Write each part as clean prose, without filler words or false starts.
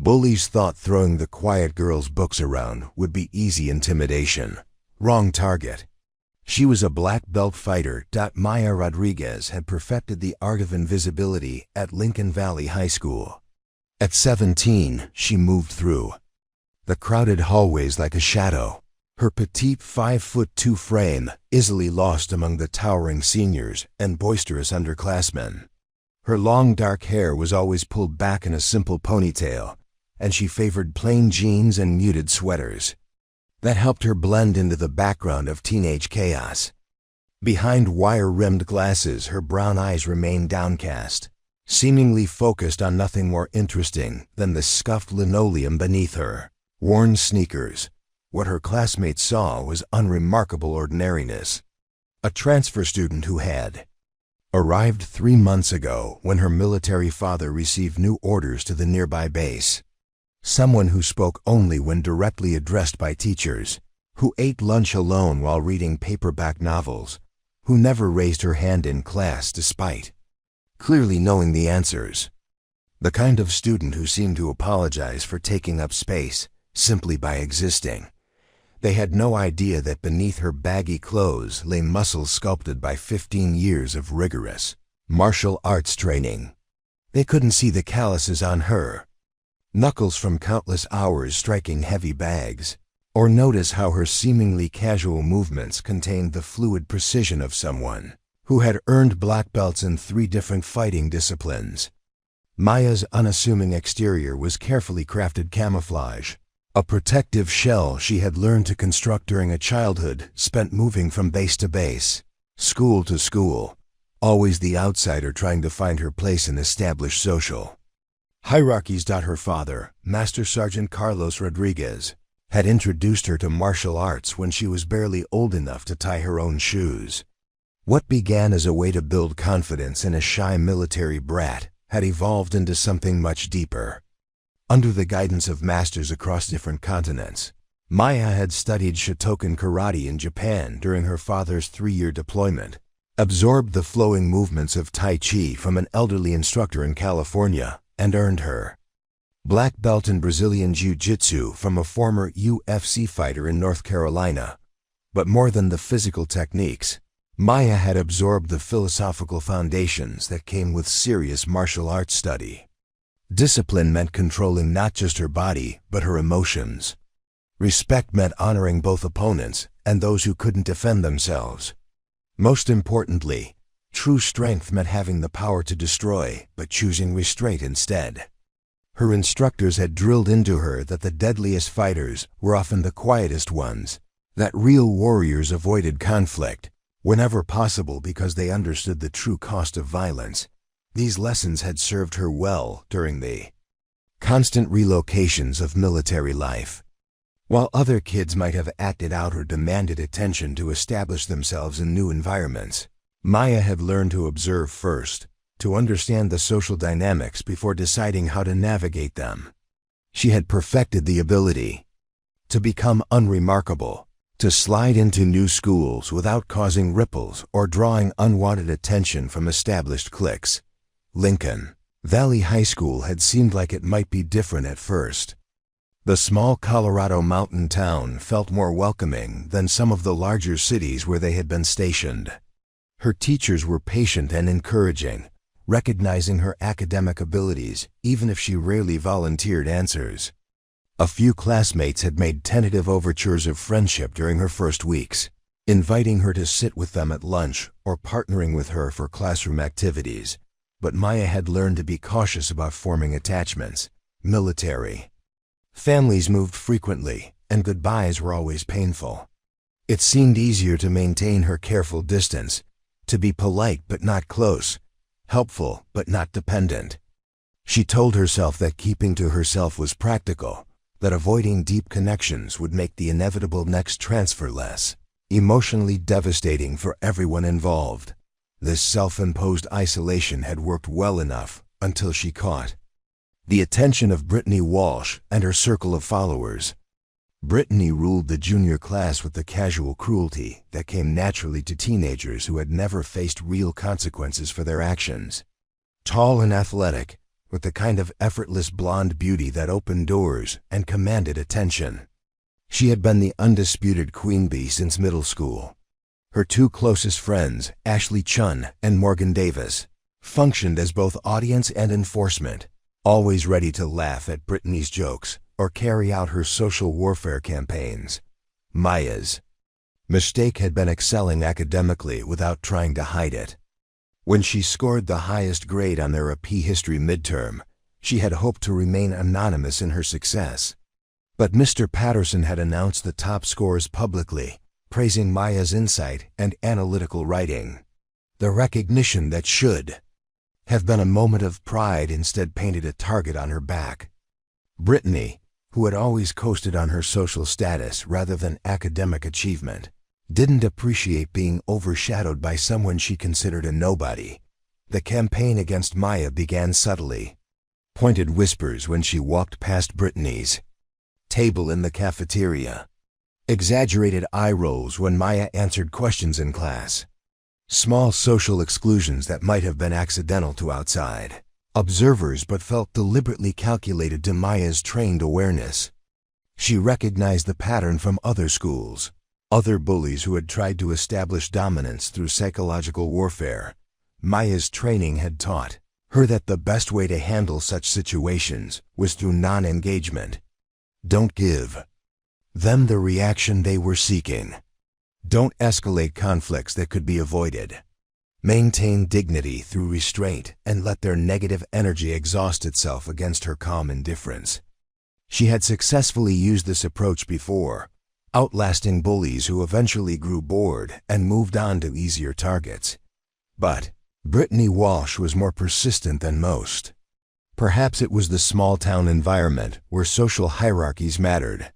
Bullies thought throwing the quiet girl's books around would be easy intimidation. Wrong target. She was a black belt fighter. Maya Rodriguez had perfected the art of invisibility at Lincoln Valley High School. At 17, she moved through the crowded hallways like a shadow. Her petite 5'2" frame easily lost among the towering seniors and boisterous underclassmen. Her long dark hair was always pulled back in a simple ponytail, and she favored plain jeans and muted sweaters. That helped her blend into the background of teenage chaos. Behind wire-rimmed glasses, her brown eyes remained downcast, seemingly focused on nothing more interesting than the scuffed linoleum beneath her worn sneakers. What her classmates saw was unremarkable ordinariness. A transfer student who had arrived 3 months ago when her military father received new orders to the nearby base. Someone who spoke only when directly addressed by teachers, who ate lunch alone while reading paperback novels, who never raised her hand in class despite clearly knowing the answers. The kind of student who seemed to apologize for taking up space simply by existing. They had no idea that beneath her baggy clothes lay muscles sculpted by 15 years of rigorous martial arts training. They couldn't see the calluses on her knuckles from countless hours striking heavy bags, or notice how her seemingly casual movements contained the fluid precision of someone who had earned black belts in 3 different fighting disciplines. Maya's unassuming exterior was carefully crafted camouflage, a protective shell she had learned to construct during a childhood spent moving from base to base, school to school, always the outsider trying to find her place in established social hierarchies. Her father, Master Sergeant Carlos Rodriguez, had introduced her to martial arts when she was barely old enough to tie her own shoes. What began as a way to build confidence in a shy military brat had evolved into something much deeper. Under the guidance of masters across different continents, Maya had studied Shotokan karate in Japan during her father's 3-year deployment, absorbed the flowing movements of Tai Chi from an elderly instructor in California, and earned her black belt in Brazilian Jiu-Jitsu from a former UFC fighter in North Carolina. But more than the physical techniques, Maya had absorbed the philosophical foundations that came with serious martial arts study. Discipline meant controlling not just her body, but her emotions. Respect meant honoring both opponents and those who couldn't defend themselves. Most importantly, true strength meant having the power to destroy, but choosing restraint instead. Her instructors had drilled into her that the deadliest fighters were often the quietest ones, that real warriors avoided conflict whenever possible because they understood the true cost of violence. These lessons had served her well during the constant relocations of military life. While other kids might have acted out or demanded attention to establish themselves in new environments, Maya had learned to observe first, to understand the social dynamics before deciding how to navigate them. She had perfected the ability to become unremarkable, to slide into new schools without causing ripples or drawing unwanted attention from established cliques. Lincoln Valley High School had seemed like it might be different at first. The small Colorado mountain town felt more welcoming than some of the larger cities where they had been stationed. Her teachers were patient and encouraging, recognizing her academic abilities even if she rarely volunteered answers. A few classmates had made tentative overtures of friendship during her first weeks, inviting her to sit with them at lunch or partnering with her for classroom activities. But Maya had learned to be cautious about forming attachments. Military families moved frequently, and goodbyes were always painful. It seemed easier to maintain her careful distance, to be polite but not close, helpful but not dependent. She told herself that keeping to herself was practical, that avoiding deep connections would make the inevitable next transfer less emotionally devastating for everyone involved. This self-imposed isolation had worked well enough until she caught the attention of Brittany Walsh and her circle of followers. Brittany ruled the junior class with the casual cruelty that came naturally to teenagers who had never faced real consequences for their actions. Tall and athletic, with the kind of effortless blonde beauty that opened doors and commanded attention. She had been the undisputed queen bee since middle school. Her two closest friends, Ashley Chun and Morgan Davis, functioned as both audience and enforcement, always ready to laugh at Brittany's jokes or carry out her social warfare campaigns. Maya's mistake had been excelling academically without trying to hide it. When she scored the highest grade on their AP history midterm, she had hoped to remain anonymous in her success. But Mr. Patterson had announced the top scores publicly, praising Maya's insight and analytical writing. The recognition that should have been a moment of pride instead painted a target on her back. Brittany, who had always coasted on her social status rather than academic achievement, didn't appreciate being overshadowed by someone she considered a nobody. The campaign against Maya began subtly. Pointed whispers when she walked past Brittany's table in the cafeteria. Exaggerated eye rolls when Maya answered questions in class. Small social exclusions that might have been accidental to outside observers but felt deliberately calculated to Maya's trained awareness. She recognized the pattern from other schools, other bullies who had tried to establish dominance through psychological warfare. Maya's training had taught her that the best way to handle such situations was through non-engagement. Don't give them the reaction they were seeking. Don't escalate conflicts that could be avoided. Maintain dignity through restraint and let their negative energy exhaust itself against her calm indifference. She had successfully used this approach before, outlasting bullies who eventually grew bored and moved on to easier targets. But Brittany Walsh was more persistent than most. Perhaps it was the small-town environment where social hierarchies mattered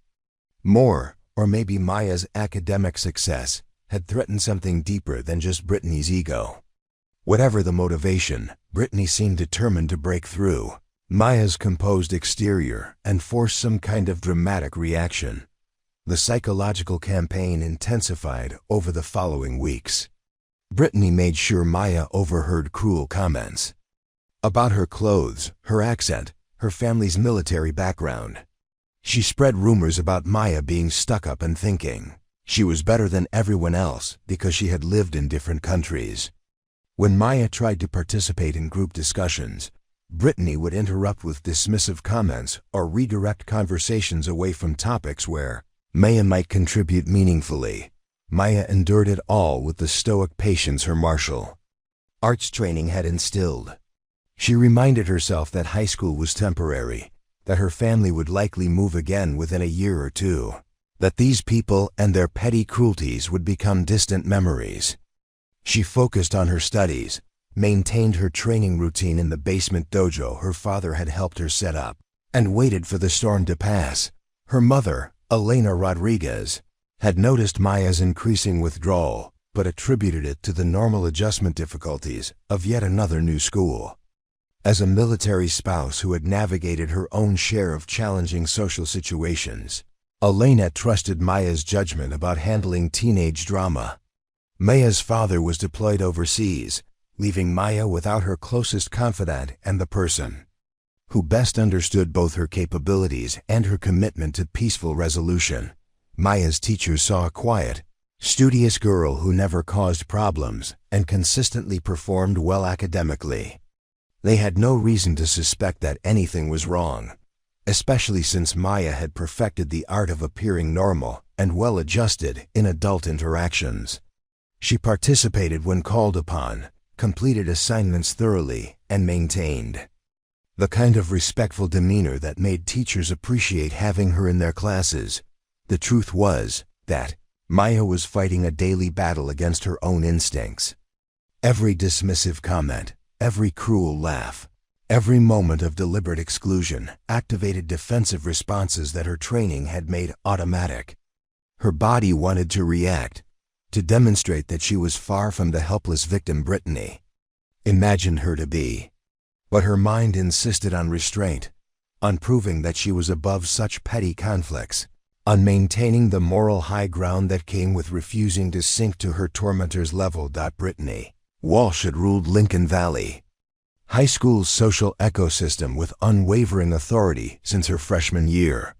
more, or maybe Maya's academic success had threatened something deeper than just Brittany's ego. Whatever the motivation, Brittany seemed determined to break through Maya's composed exterior and force some kind of dramatic reaction. The psychological campaign intensified over the following weeks. Brittany made sure Maya overheard cruel comments about her clothes, her accent, her family's military background. She spread rumors about Maya being stuck up and thinking she was better than everyone else because she had lived in different countries. When Maya tried to participate in group discussions, Brittany would interrupt with dismissive comments or redirect conversations away from topics where Maya might contribute meaningfully. Maya endured it all with the stoic patience her martial arts training had instilled. She reminded herself that high school was temporary, that her family would likely move again within a year or two, that these people and their petty cruelties would become distant memories. She focused on her studies, maintained her training routine in the basement dojo her father had helped her set up, and waited for the storm to pass. Her mother, Elena Rodriguez, had noticed Maya's increasing withdrawal, but attributed it to the normal adjustment difficulties of yet another new school. As a military spouse who had navigated her own share of challenging social situations, Elena trusted Maya's judgment about handling teenage drama. Maya's father was deployed overseas, leaving Maya without her closest confidant and the person who best understood both her capabilities and her commitment to peaceful resolution. Maya's teachers saw a quiet, studious girl who never caused problems and consistently performed well academically. They had no reason to suspect that anything was wrong, especially since Maya had perfected the art of appearing normal and well-adjusted in adult interactions. She participated when called upon, completed assignments thoroughly, and maintained the kind of respectful demeanor that made teachers appreciate having her in their classes. The truth was that Maya was fighting a daily battle against her own instincts. Every dismissive comment, every cruel laugh, every moment of deliberate exclusion activated defensive responses that her training had made automatic. Her body wanted to react, to demonstrate that she was far from the helpless victim Brittany imagined her to be. But her mind insisted on restraint, on proving that she was above such petty conflicts, on maintaining the moral high ground that came with refusing to sink to her tormentor's level. Brittany Walsh had ruled Lincoln Valley high school's social ecosystem with unwavering authority since her freshman year.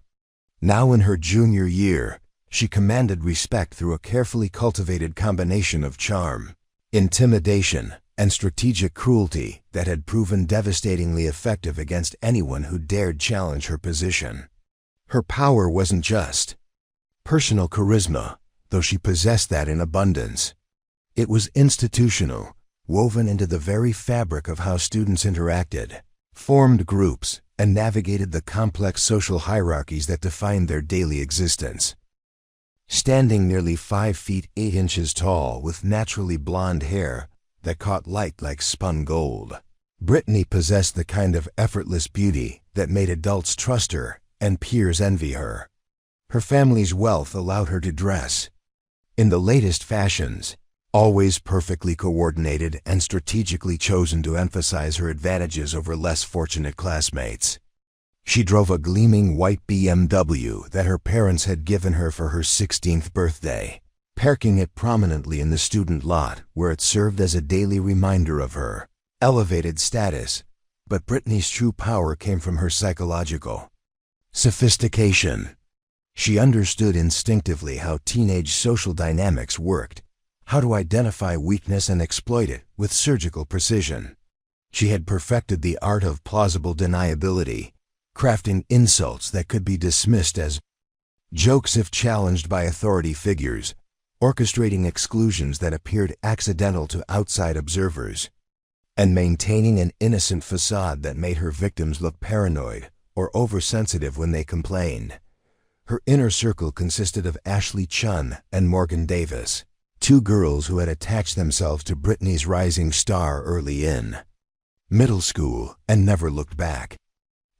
Now in her junior year, she commanded respect through a carefully cultivated combination of charm, intimidation, and strategic cruelty that had proven devastatingly effective against anyone who dared challenge her position. Her power wasn't just personal charisma, though she possessed that in abundance. It was institutional, woven into the very fabric of how students interacted, formed groups, and navigated the complex social hierarchies that defined their daily existence. Standing nearly 5 feet 8 inches tall with naturally blonde hair that caught light like spun gold, Brittany possessed the kind of effortless beauty that made adults trust her and peers envy her. Her family's wealth allowed her to dress in the latest fashions, always perfectly coordinated and strategically chosen to emphasize her advantages over less fortunate classmates. She drove a gleaming white BMW that her parents had given her for her 16th birthday, parking it prominently in the student lot where it served as a daily reminder of her elevated status. But Brittany's true power came from her psychological sophistication. She understood instinctively how teenage social dynamics worked, how to identify weakness and exploit it with surgical precision. She had perfected the art of plausible deniability, crafting insults that could be dismissed as jokes if challenged by authority figures, orchestrating exclusions that appeared accidental to outside observers, and maintaining an innocent facade that made her victims look paranoid or oversensitive when they complained. Her inner circle consisted of Ashley Chun and Morgan Davis, 2 girls who had attached themselves to Brittany's rising star early in middle school and never looked back.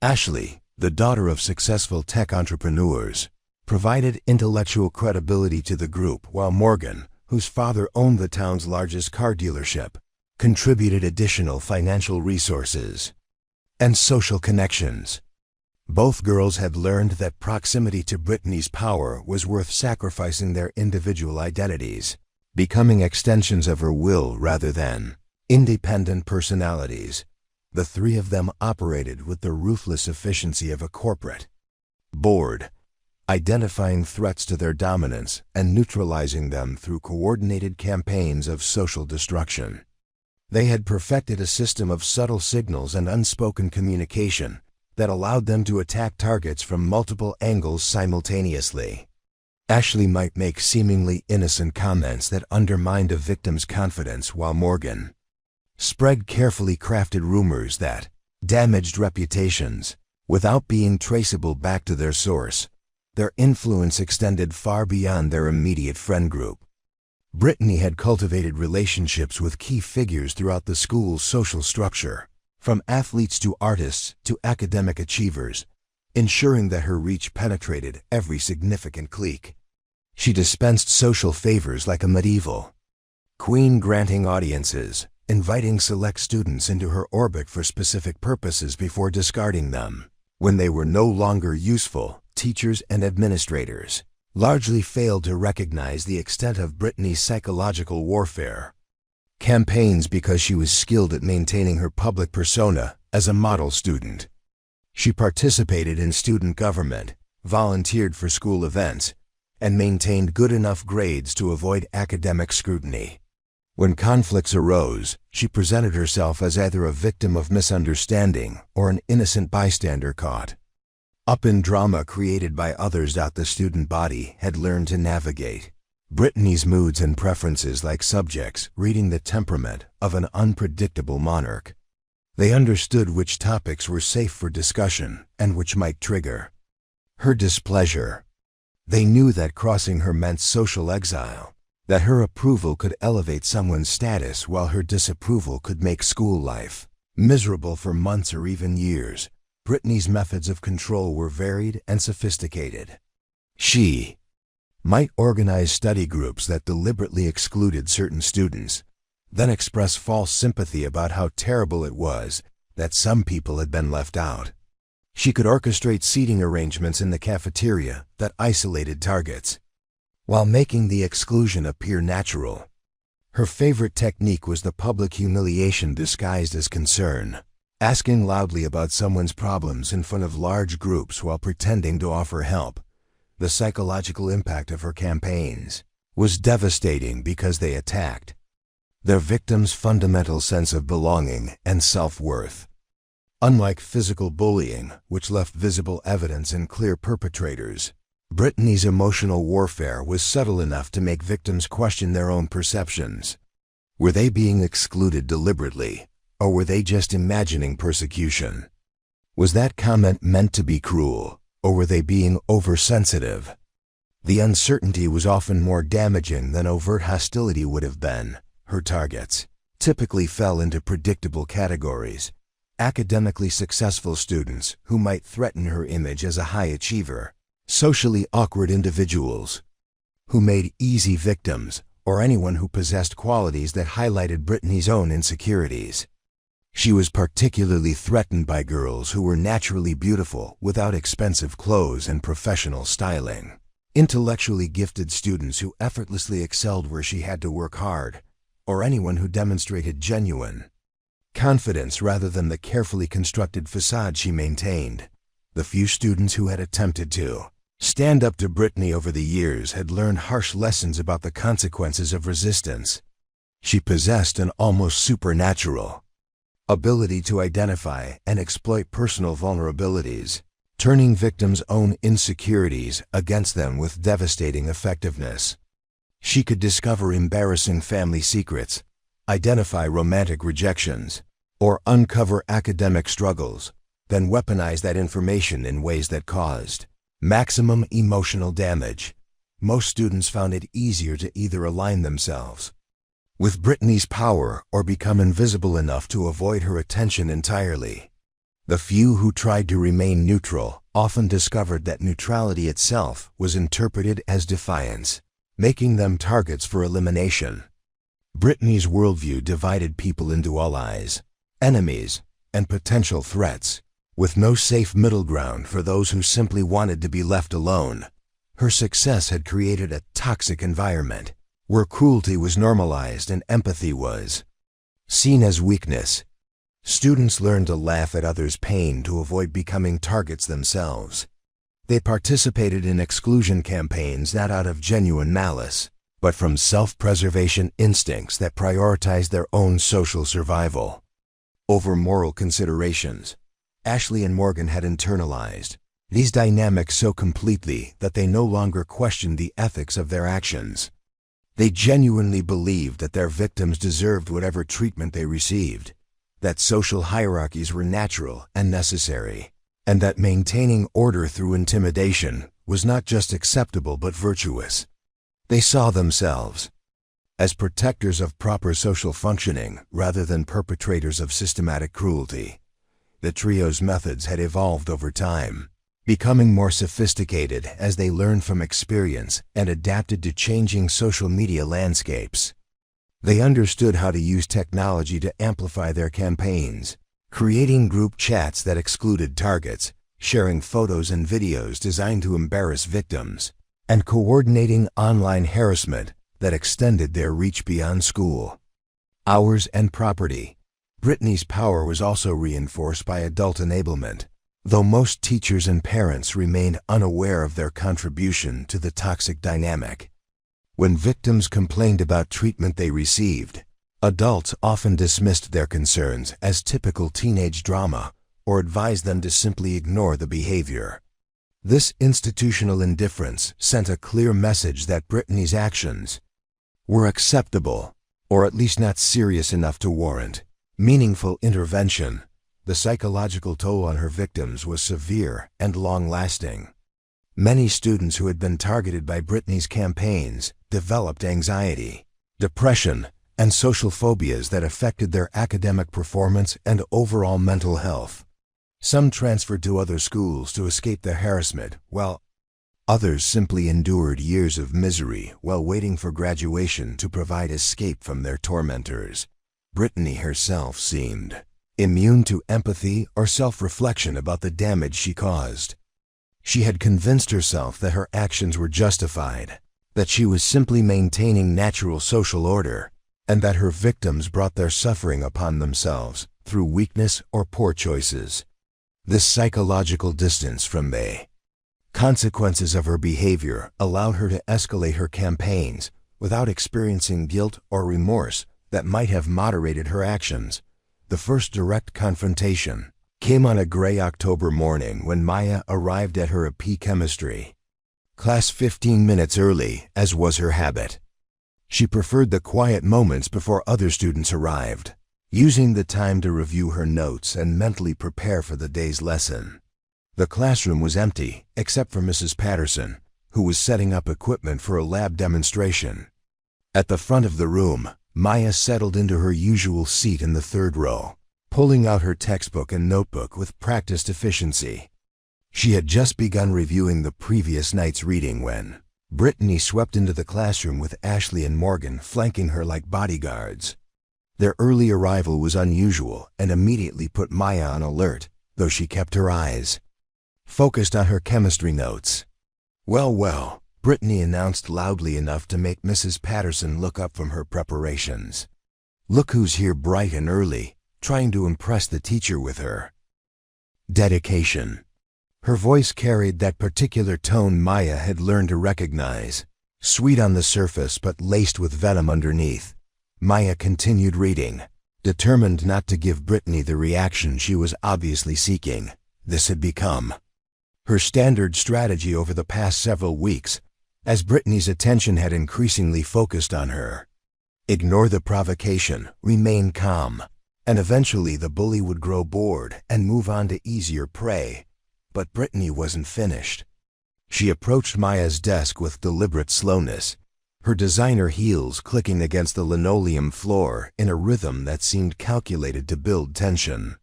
Ashley, the daughter of successful tech entrepreneurs, provided intellectual credibility to the group, while Morgan, whose father owned the town's largest car dealership, contributed additional financial resources and social connections. Both girls had learned that proximity to Brittany's power was worth sacrificing their individual identities, becoming extensions of her will rather than independent personalities. The 3 of them operated with the ruthless efficiency of a corporate board, identifying threats to their dominance and neutralizing them through coordinated campaigns of social destruction. They had perfected a system of subtle signals and unspoken communication that allowed them to attack targets from multiple angles simultaneously. Ashley might make seemingly innocent comments that undermined a victim's confidence, while Morgan spread carefully crafted rumors that damaged reputations without being traceable back to their source. Their influence extended far beyond their immediate friend group. Brittany had cultivated relationships with key figures throughout the school's social structure, from athletes to artists to academic achievers, ensuring that her reach penetrated every significant clique. She dispensed social favors like a medieval queen, granting audiences, inviting select students into her orbit for specific purposes before discarding them when they were no longer useful. Teachers and administrators largely failed to recognize the extent of Brittany's psychological warfare campaigns because she was skilled at maintaining her public persona as a model student. She participated in student government, volunteered for school events, and maintained good enough grades to avoid academic scrutiny. When conflicts arose, she presented herself as either a victim of misunderstanding or an innocent bystander caught up in drama created by others. The student body had learned to navigate Brittany's moods and preferences like subjects reading the temperament of an unpredictable monarch. They understood which topics were safe for discussion and which might trigger her displeasure. They knew that crossing her meant social exile, that her approval could elevate someone's status while her disapproval could make school life miserable for months or even years. Brittany's methods of control were varied and sophisticated. She might organize study groups that deliberately excluded certain students, then express false sympathy about how terrible it was that some people had been left out. She could orchestrate seating arrangements in the cafeteria that isolated targets, while making the exclusion appear natural. Her favorite technique was the public humiliation disguised as concern, asking loudly about someone's problems in front of large groups while pretending to offer help. The psychological impact of her campaigns was devastating because they attacked their victims' fundamental sense of belonging and self-worth. Unlike physical bullying, which left visible evidence and clear perpetrators, Brittany's emotional warfare was subtle enough to make victims question their own perceptions. Were they being excluded deliberately, or were they just imagining persecution? Was that comment meant to be cruel, or were they being oversensitive? The uncertainty was often more damaging than overt hostility would have been. Her targets typically fell into predictable categories: academically successful students who might threaten her image as a high achiever, socially awkward individuals who made easy victims, or anyone who possessed qualities that highlighted Brittany's own insecurities. She was particularly threatened by girls who were naturally beautiful without expensive clothes and professional styling, intellectually gifted students who effortlessly excelled where she had to work hard, or anyone who demonstrated genuine confidence rather than the carefully constructed facade she maintained. The few students who had attempted to stand up to Brittany over the years had learned harsh lessons about the consequences of resistance. She possessed an almost supernatural ability to identify and exploit personal vulnerabilities, turning victims' own insecurities against them with devastating effectiveness. She could discover embarrassing family secrets, identify romantic rejections, or uncover academic struggles, then weaponize that information in ways that caused maximum emotional damage. Most students found it easier to either align themselves with Brittany's power or become invisible enough to avoid her attention entirely. The few who tried to remain neutral often discovered that neutrality itself was interpreted as defiance, making them targets for elimination. Brittany's worldview divided people into allies, enemies, and potential threats, with no safe middle ground for those who simply wanted to be left alone. Her success had created a toxic environment where cruelty was normalized and empathy was seen as weakness. Students learned to laugh at others' pain to avoid becoming targets themselves. They participated in exclusion campaigns not out of genuine malice, but from self-preservation instincts that prioritized their own social survival over moral considerations. Ashley and Morgan had internalized these dynamics so completely that they no longer questioned the ethics of their actions. They genuinely believed that their victims deserved whatever treatment they received, that social hierarchies were natural and necessary, and that maintaining order through intimidation was not just acceptable but virtuous. They saw themselves as protectors of proper social functioning rather than perpetrators of systematic cruelty. The trio's methods had evolved over time, becoming more sophisticated as they learned from experience and adapted to changing social media landscapes. They understood how to use technology to amplify their campaigns, creating group chats that excluded targets, sharing photos and videos designed to embarrass victims, and coordinating online harassment that extended their reach beyond school, hours, and property. Brittany's power was also reinforced by adult enablement, though most teachers and parents remained unaware of their contribution to the toxic dynamic. When victims complained about treatment they received, adults often dismissed their concerns as typical teenage drama or advised them to simply ignore the behavior. This institutional indifference sent a clear message that Brittany's actions were acceptable, or at least not serious enough to warrant meaningful intervention. The psychological toll on her victims was severe and long-lasting. Many students who had been targeted by Brittany's campaigns developed anxiety, depression, and social phobias that affected their academic performance and overall mental health. Some transferred to other schools to escape the harassment, while others simply endured years of misery while waiting for graduation to provide escape from their tormentors. Brittany herself seemed immune to empathy or self-reflection about the damage she caused. She had convinced herself that her actions were justified, that she was simply maintaining natural social order, and that her victims brought their suffering upon themselves through weakness or poor choices. This psychological distance from the consequences of her behavior allowed her to escalate her campaigns without experiencing guilt or remorse that might have moderated her actions. The first direct confrontation came on a gray October morning when Maya arrived at her AP chemistry class 15 minutes early, as was her habit. She preferred the quiet moments before other students arrived, using the time to review her notes and mentally prepare for the day's lesson. The classroom was empty, except for Mrs. Patterson, who was setting up equipment for a lab demonstration. At the front of the room, Maya settled into her usual seat in the third row, pulling out her textbook and notebook with practiced efficiency. She had just begun reviewing the previous night's reading when Brittany swept into the classroom with Ashley and Morgan flanking her like bodyguards. Their early arrival was unusual and immediately put Maya on alert, though she kept her eyes focused on her chemistry notes. Well, Brittany announced loudly enough to make Mrs. Patterson look up from her preparations. Look who's here bright and early, trying to impress the teacher with her dedication. Her voice carried that particular tone Maya had learned to recognize, sweet on the surface but laced with venom underneath. Maya continued reading, determined not to give Brittany the reaction she was obviously seeking. This had become her standard strategy over the past several weeks, as Brittany's attention had increasingly focused on her. Ignore the provocation, remain calm, and eventually the bully would grow bored and move on to easier prey. But Brittany wasn't finished. She approached Maya's desk with deliberate slowness, her designer heels clicking against the linoleum floor in a rhythm that seemed calculated to build tension.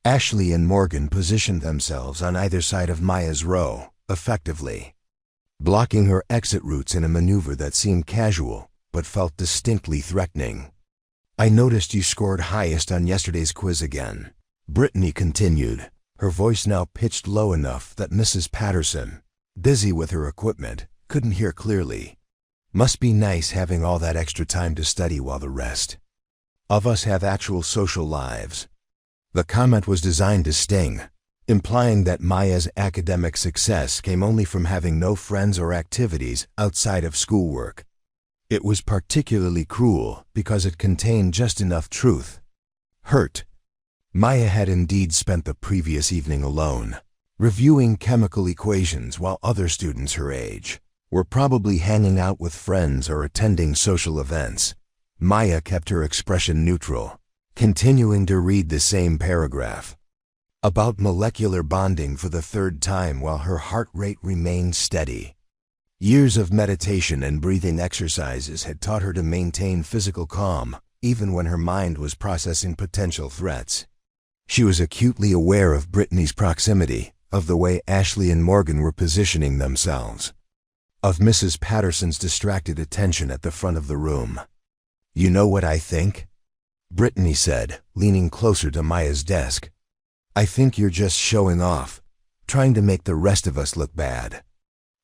Ashley and Morgan positioned themselves on either side of Maya's row, effectively blocking her exit routes in a maneuver that seemed casual but felt distinctly threatening. I noticed you scored highest on yesterday's quiz again, Brittany continued, her voice now pitched low enough that Mrs. Patterson, busy with her equipment, couldn't hear clearly. Must be nice having all that extra time to study while the rest of us have actual social lives. The comment was designed to sting, implying that Maya's academic success came only from having no friends or activities outside of schoolwork. It was particularly cruel because it contained just enough truth. Hurt. Maya had indeed spent the previous evening alone, reviewing chemical equations while other students her age were probably hanging out with friends or attending social events. Maya kept her expression neutral, continuing to read the same paragraph about molecular bonding for the third time while her heart rate remained steady. Years of meditation and breathing exercises had taught her to maintain physical calm, even when her mind was processing potential threats. She was acutely aware of Brittany's proximity, of the way Ashley and Morgan were positioning themselves, of Mrs. Patterson's distracted attention at the front of the room. You know what I think? Brittany said, leaning closer to Maya's desk. I think you're just showing off, trying to make the rest of us look bad.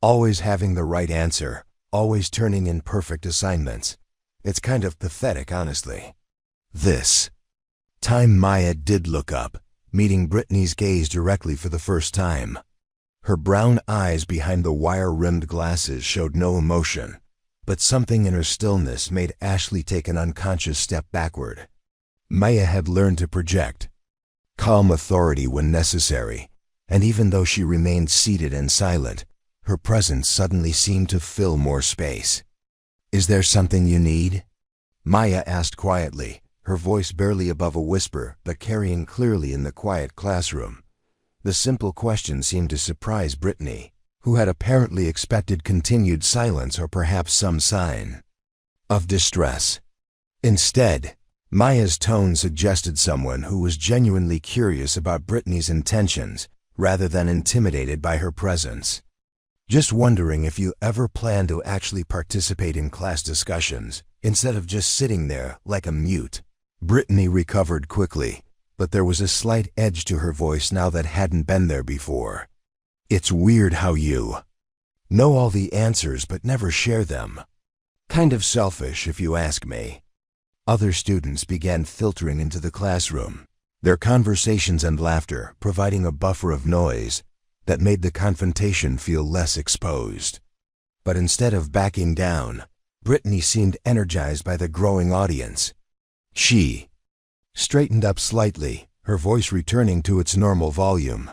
Always having the right answer, always turning in perfect assignments. It's kind of pathetic, honestly. This time Maya did look up, meeting Brittany's gaze directly for the first time. Her brown eyes behind the wire-rimmed glasses showed no emotion, but something in her stillness made Ashley take an unconscious step backward. Maya had learned to project calm authority when necessary, and even though she remained seated and silent, her presence suddenly seemed to fill more space. Is there something you need? Maya asked quietly, her voice barely above a whisper but carrying clearly in the quiet classroom. The simple question seemed to surprise Brittany, who had apparently expected continued silence or perhaps some sign of distress. Instead, Maya's tone suggested someone who was genuinely curious about Brittany's intentions rather than intimidated by her presence. Just wondering if you ever plan to actually participate in class discussions instead of just sitting there like a mute. Brittany recovered quickly, but there was a slight edge to her voice now that hadn't been there before. It's weird how you know all the answers but never share them. Kind of selfish if you ask me. Other students began filtering into the classroom, their conversations and laughter providing a buffer of noise that made the confrontation feel less exposed. But instead of backing down, Brittany seemed energized by the growing audience. She straightened up slightly, her voice returning to its normal volume.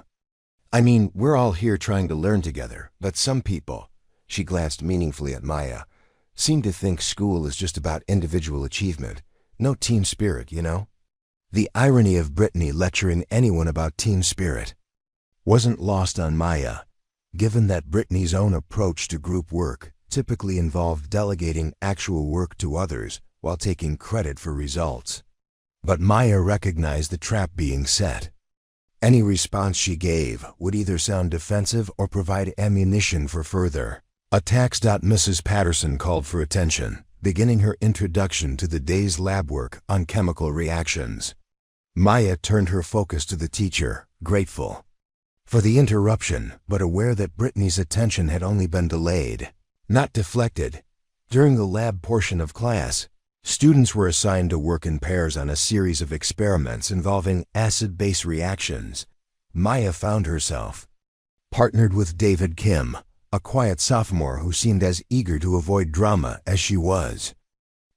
"I mean, we're all here trying to learn together, but some people," she glanced meaningfully at Maya, "seem to think school is just about individual achievement, no team spirit, you know?" The irony of Brittany lecturing anyone about team spirit wasn't lost on Maya, given that Brittany's own approach to group work typically involved delegating actual work to others while taking credit for results. But Maya recognized the trap being set. Any response she gave would either sound defensive or provide ammunition for further attacks. Mrs. Patterson called for attention, beginning her introduction to the day's lab work on chemical reactions. Maya turned her focus to the teacher, grateful for the interruption, but aware that Brittany's attention had only been delayed, not deflected. During the lab portion of class, students were assigned to work in pairs on a series of experiments involving acid-base reactions. Maya found herself partnered with David Kim, a quiet sophomore who seemed as eager to avoid drama as she was.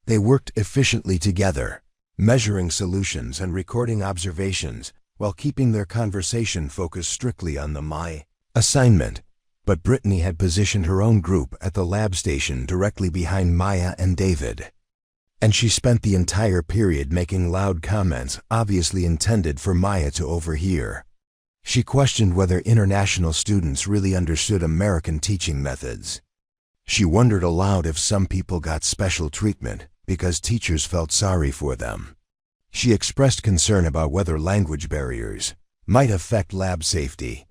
They worked efficiently together, measuring solutions and recording observations while keeping their conversation focused strictly on the assignment. But Brittany had positioned her own group at the lab station directly behind Maya and David, and she spent the entire period making loud comments obviously intended for Maya to overhear. She questioned whether international students really understood American teaching methods. She wondered aloud if some people got special treatment because teachers felt sorry for them. She expressed concern about whether language barriers might affect lab safety.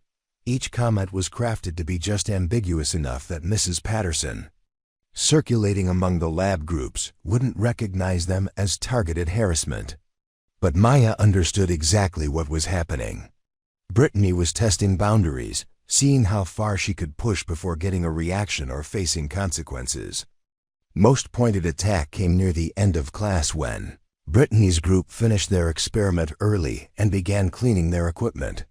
Each comment was crafted to be just ambiguous enough that Mrs. Patterson, circulating among the lab groups, wouldn't recognize them as targeted harassment. But Maya understood exactly what was happening. Brittany was testing boundaries, seeing how far she could push before getting a reaction or facing consequences. Most pointed attack came near the end of class when Brittany's group finished their experiment early and began cleaning their equipment.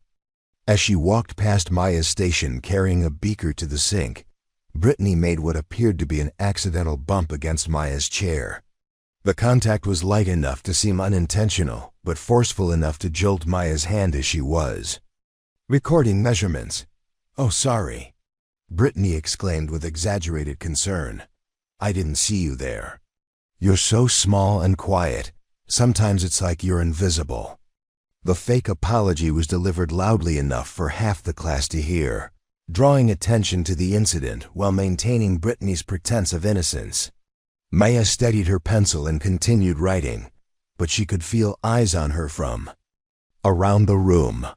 As she walked past Maya's station carrying a beaker to the sink, Brittany made what appeared to be an accidental bump against Maya's chair. The contact was light enough to seem unintentional, but forceful enough to jolt Maya's hand as she was recording measurements. "Oh, sorry," Brittany exclaimed with exaggerated concern. "I didn't see you there. You're so small and quiet. Sometimes it's like you're invisible." The fake apology was delivered loudly enough for half the class to hear, drawing attention to the incident while maintaining Brittany's pretense of innocence. Maya steadied her pencil and continued writing, but she could feel eyes on her from around the room.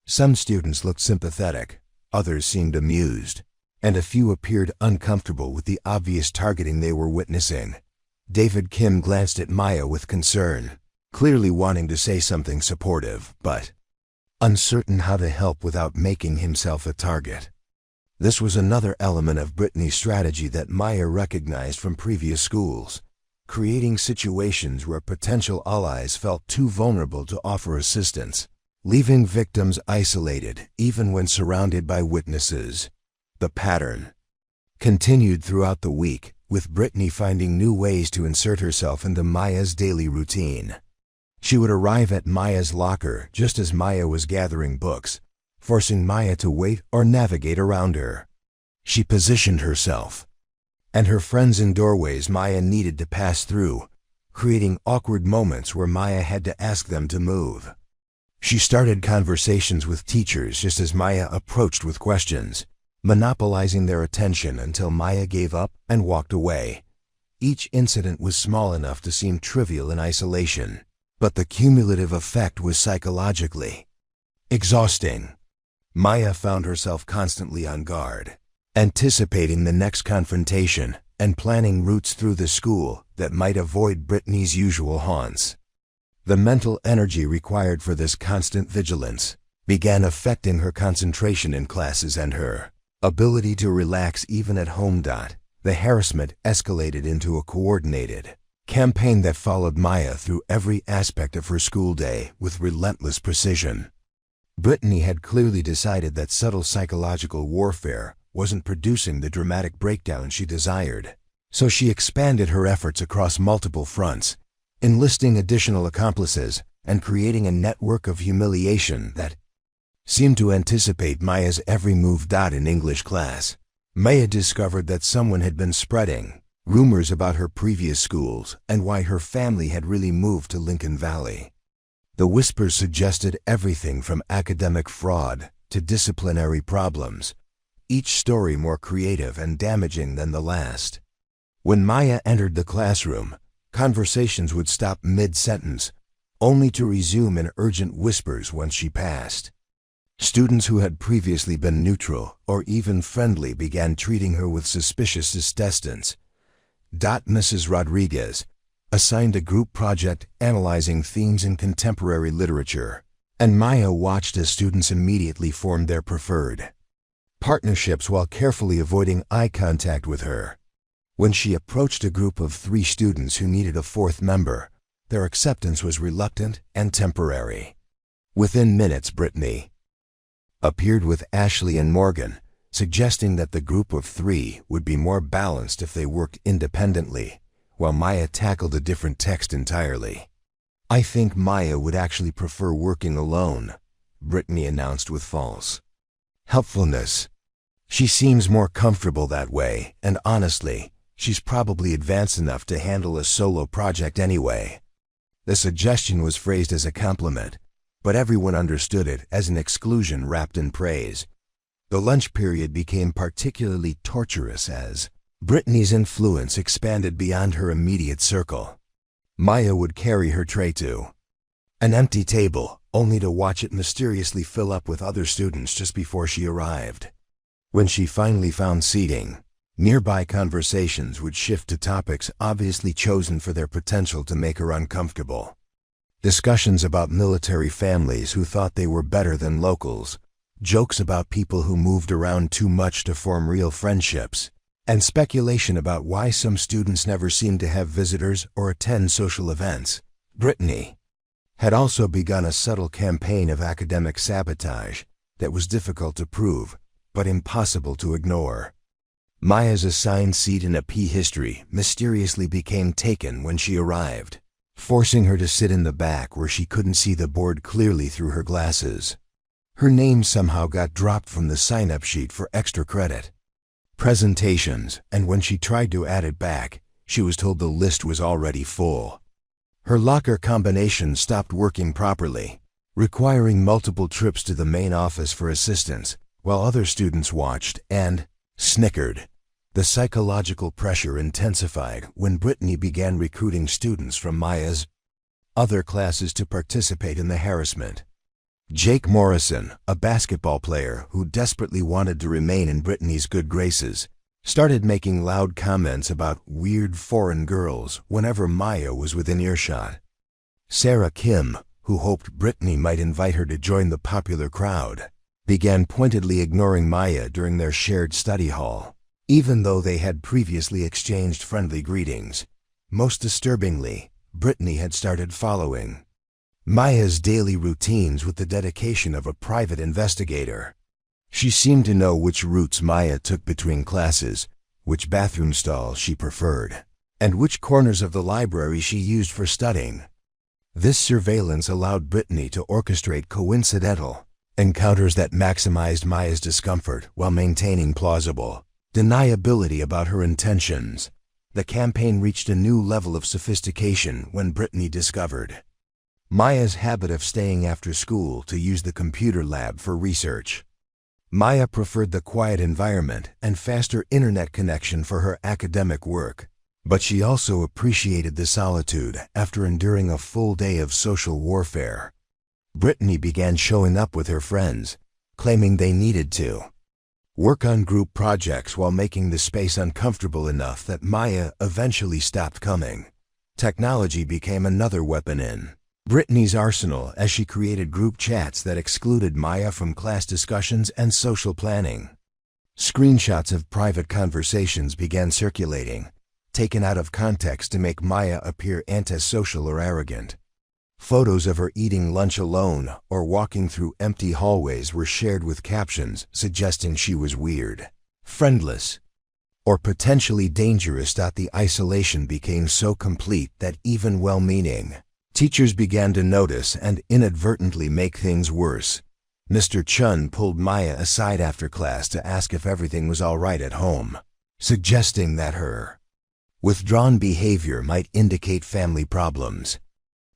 Some students looked sympathetic, others seemed amused, and a few appeared uncomfortable with the obvious targeting they were witnessing. David Kim glanced at Maya with concern, clearly wanting to say something supportive, but uncertain how to help without making himself a target. This was another element of Brittany's strategy that Maya recognized from previous schools, creating situations where potential allies felt too vulnerable to offer assistance, leaving victims isolated even when surrounded by witnesses. The pattern continued throughout the week, with Brittany finding new ways to insert herself into Maya's daily routine. She would arrive at Maya's locker just as Maya was gathering books, forcing Maya to wait or navigate around her. She positioned herself and her friends in doorways Maya needed to pass through, creating awkward moments where Maya had to ask them to move. She started conversations with teachers just as Maya approached with questions, monopolizing their attention until Maya gave up and walked away. Each incident was small enough to seem trivial in isolation, but the cumulative effect was psychologically exhausting. Maya found herself constantly on guard, anticipating the next confrontation and planning routes through the school that might avoid Brittany's usual haunts. The mental energy required for this constant vigilance began affecting her concentration in classes and her ability to relax even at home. The harassment escalated into a coordinated campaign that followed Maya through every aspect of her school day with relentless precision. Brittany had clearly decided that subtle psychological warfare wasn't producing the dramatic breakdown she desired, so she expanded her efforts across multiple fronts, enlisting additional accomplices and creating a network of humiliation that seemed to anticipate Maya's every move. In English class, Maya discovered that someone had been spreading rumors about her previous schools and why her family had really moved to Lincoln Valley. The whispers suggested everything from academic fraud to disciplinary problems, each story more creative and damaging than the last. When Maya entered the classroom, conversations would stop mid-sentence, only to resume in urgent whispers once she passed. Students who had previously been neutral or even friendly began treating her with suspicious distance. Mrs. Rodriguez assigned a group project analyzing themes in contemporary literature, and Maya watched as students immediately formed their preferred partnerships while carefully avoiding eye contact with her. When she approached a group of 3 students who needed a 4th member, their acceptance was reluctant and temporary. Within minutes, Brittany appeared with Ashley and Morgan, suggesting that the group of 3 would be more balanced if they worked independently, while Maya tackled a different text entirely. "I think Maya would actually prefer working alone," Brittany announced with false helpfulness. "She seems more comfortable that way, and honestly, she's probably advanced enough to handle a solo project anyway." The suggestion was phrased as a compliment, but everyone understood it as an exclusion wrapped in praise. The lunch period became particularly torturous as Brittany's influence expanded beyond her immediate circle. Maya would carry her tray to an empty table, only to watch it mysteriously fill up with other students just before she arrived. When she finally found seating, nearby conversations would shift to topics obviously chosen for their potential to make her uncomfortable. Discussions about military families who thought they were better than locals, jokes about people who moved around too much to form real friendships, and speculation about why some students never seemed to have visitors or attend social events. Brittany had also begun a subtle campaign of academic sabotage that was difficult to prove, but impossible to ignore. Maya's assigned seat in a P history mysteriously became taken when she arrived, forcing her to sit in the back where she couldn't see the board clearly through her glasses. Her name somehow got dropped from the sign-up sheet for extra credit. Presentations, and when she tried to add it back, she was told the list was already full. Her locker combination stopped working properly, requiring multiple trips to the main office for assistance, while other students watched and snickered. The psychological pressure intensified when Brittany began recruiting students from Maya's other classes to participate in the harassment. Jake Morrison, a basketball player who desperately wanted to remain in Brittany's good graces, started making loud comments about weird foreign girls whenever Maya was within earshot. Sarah Kim, who hoped Brittany might invite her to join the popular crowd, began pointedly ignoring Maya during their shared study hall, even though they had previously exchanged friendly greetings. Most disturbingly, Brittany had started following Maya's daily routines with the dedication of a private investigator. She seemed to know which routes Maya took between classes, which bathroom stalls she preferred, and which corners of the library she used for studying. This surveillance allowed Brittany to orchestrate coincidental encounters that maximized Maya's discomfort while maintaining plausible deniability about her intentions. The campaign reached a new level of sophistication when Brittany discovered Maya's habit of staying after school to use the computer lab for research. Maya preferred the quiet environment and faster internet connection for her academic work, but she also appreciated the solitude after enduring a full day of social warfare. Brittany began showing up with her friends, claiming they needed to work on group projects while making the space uncomfortable enough that Maya eventually stopped coming. Technology became another weapon in Brittany's arsenal as she created group chats that excluded Maya from class discussions and social planning. Screenshots of private conversations began circulating, taken out of context to make Maya appear antisocial or arrogant. Photos of her eating lunch alone or walking through empty hallways were shared with captions suggesting she was weird, friendless, or potentially dangerous. The isolation became so complete that even well-meaning teachers began to notice and inadvertently make things worse. Mr. Chun pulled Maya aside after class to ask if everything was all right at home, suggesting that her withdrawn behavior might indicate family problems.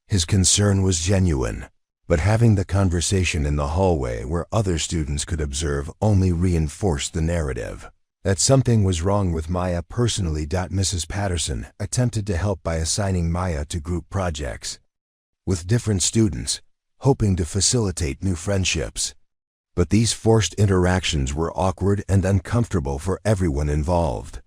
His concern was genuine, but having the conversation in the hallway where other students could observe only reinforced the narrative that something was wrong with Maya personally. Mrs. Patterson attempted to help by assigning Maya to group projects with different students, hoping to facilitate new friendships. But these forced interactions were awkward and uncomfortable for everyone involved.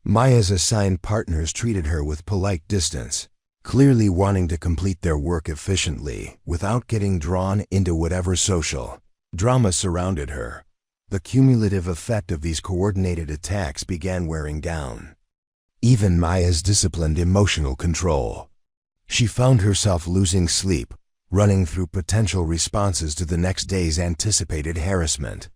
Maya's assigned partners treated her with polite distance, clearly wanting to complete their work efficiently without getting drawn into whatever social drama surrounded her. The cumulative effect of these coordinated attacks began wearing down even Maya's disciplined emotional control. She found herself losing sleep, running through potential responses to the next day's anticipated harassment.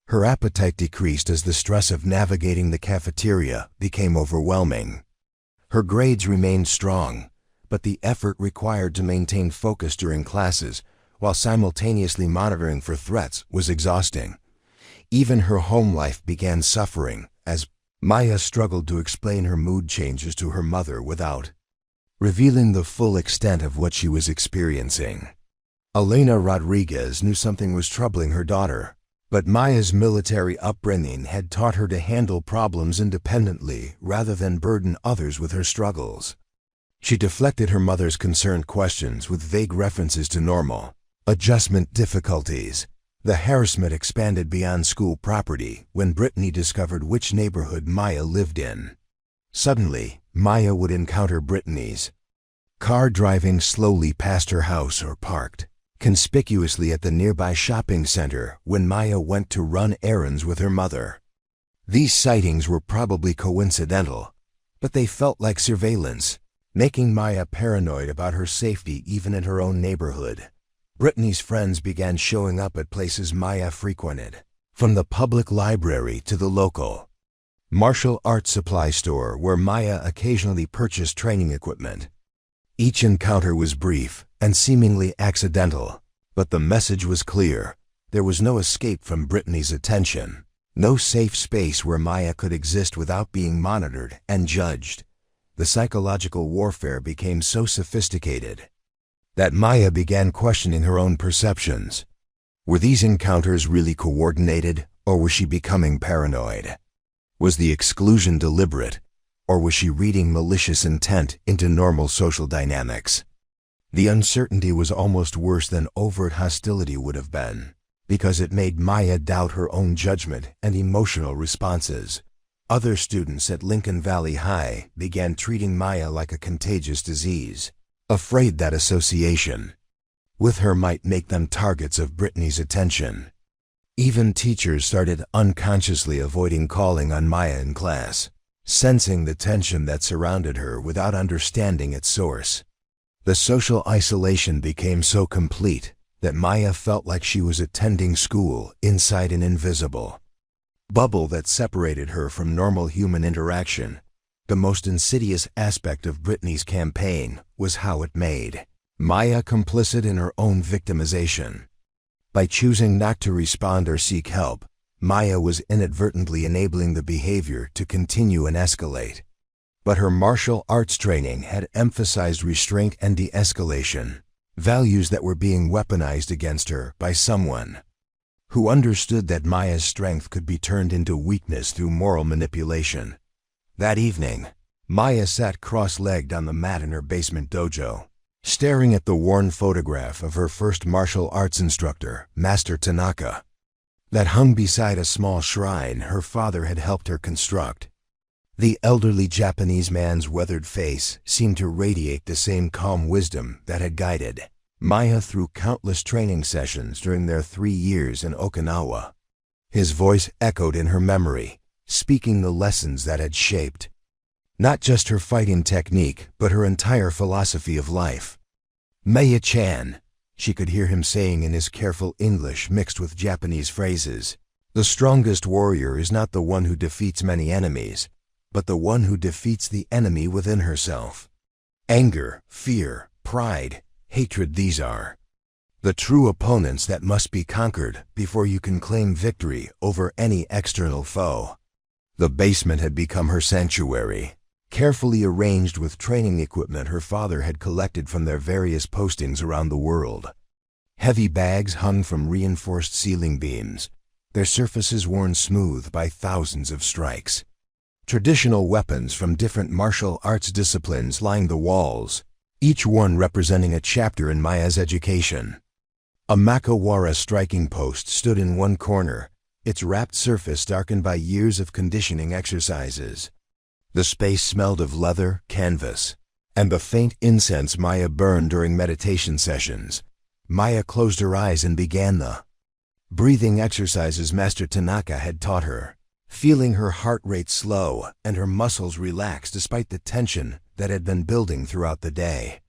Her appetite decreased as the stress of navigating the cafeteria became overwhelming. Her grades remained strong, but the effort required to maintain focus during classes while simultaneously monitoring for threats was exhausting. Even her home life began suffering as Maya struggled to explain her mood changes to her mother without revealing the full extent of what she was experiencing. Elena Rodriguez knew something was troubling her daughter, but Maya's military upbringing had taught her to handle problems independently rather than burden others with her struggles. She deflected her mother's concerned questions with vague references to normal adjustment difficulties. The harassment expanded beyond school property when Brittany discovered which neighborhood Maya lived in. Suddenly, Maya would encounter Brittany's car driving slowly past her house or parked conspicuously at the nearby shopping center when Maya went to run errands with her mother. These sightings were probably coincidental, but they felt like surveillance, making Maya paranoid about her safety even in her own neighborhood. Brittany's friends began showing up at places Maya frequented, from the public library to the local martial arts supply store where Maya occasionally purchased training equipment. Each encounter was brief and seemingly accidental, but the message was clear. There was no escape from Brittany's attention, no safe space where Maya could exist without being monitored and judged. The psychological warfare became so sophisticated that Maya began questioning her own perceptions. Were these encounters really coordinated, or was she becoming paranoid? Was the exclusion deliberate, or was she reading malicious intent into normal social dynamics? The uncertainty was almost worse than overt hostility would have been, because it made Maya doubt her own judgment and emotional responses. Other students at Lincoln Valley High began treating Maya like a contagious disease, afraid that association with her might make them targets of Brittany's attention. Even teachers started unconsciously avoiding calling on Maya in class, sensing the tension that surrounded her without understanding its source. The social isolation became so complete that Maya felt like she was attending school inside an invisible bubble that separated her from normal human interaction. The most insidious aspect of Brittany's campaign was how it made Maya complicit in her own victimization. By choosing not to respond or seek help, Maya was inadvertently enabling the behavior to continue and escalate. But her martial arts training had emphasized restraint and de-escalation, values that were being weaponized against her by someone who understood that Maya's strength could be turned into weakness through moral manipulation. That evening, Maya sat cross-legged on the mat in her basement dojo, staring at the worn photograph of her first martial arts instructor, Master Tanaka, that hung beside a small shrine her father had helped her construct. The elderly Japanese man's weathered face seemed to radiate the same calm wisdom that had guided Maya through countless training sessions during their 3 years in Okinawa. His voice echoed in her memory, speaking the lessons that had shaped Not just her fighting technique, but her entire philosophy of life. Maya-chan, she could hear him saying in his careful English mixed with Japanese phrases. The strongest warrior is not the one who defeats many enemies, but the one who defeats the enemy within herself. Anger, fear, pride, hatred, these are the true opponents that must be conquered before you can claim victory over any external foe. The basement had become her sanctuary, carefully arranged with training equipment her father had collected from their various postings around the world. Heavy bags hung from reinforced ceiling beams, their surfaces worn smooth by thousands of strikes. Traditional weapons from different martial arts disciplines lined the walls, each one representing a chapter in Maya's education. A Makawara striking post stood in one corner, its wrapped surface darkened by years of conditioning exercises. The space smelled of leather, canvas, and the faint incense Maya burned during meditation sessions. Maya closed her eyes and began the breathing exercises Master Tanaka had taught her, feeling her heart rate slow and her muscles relax despite the tension that had been building throughout the day.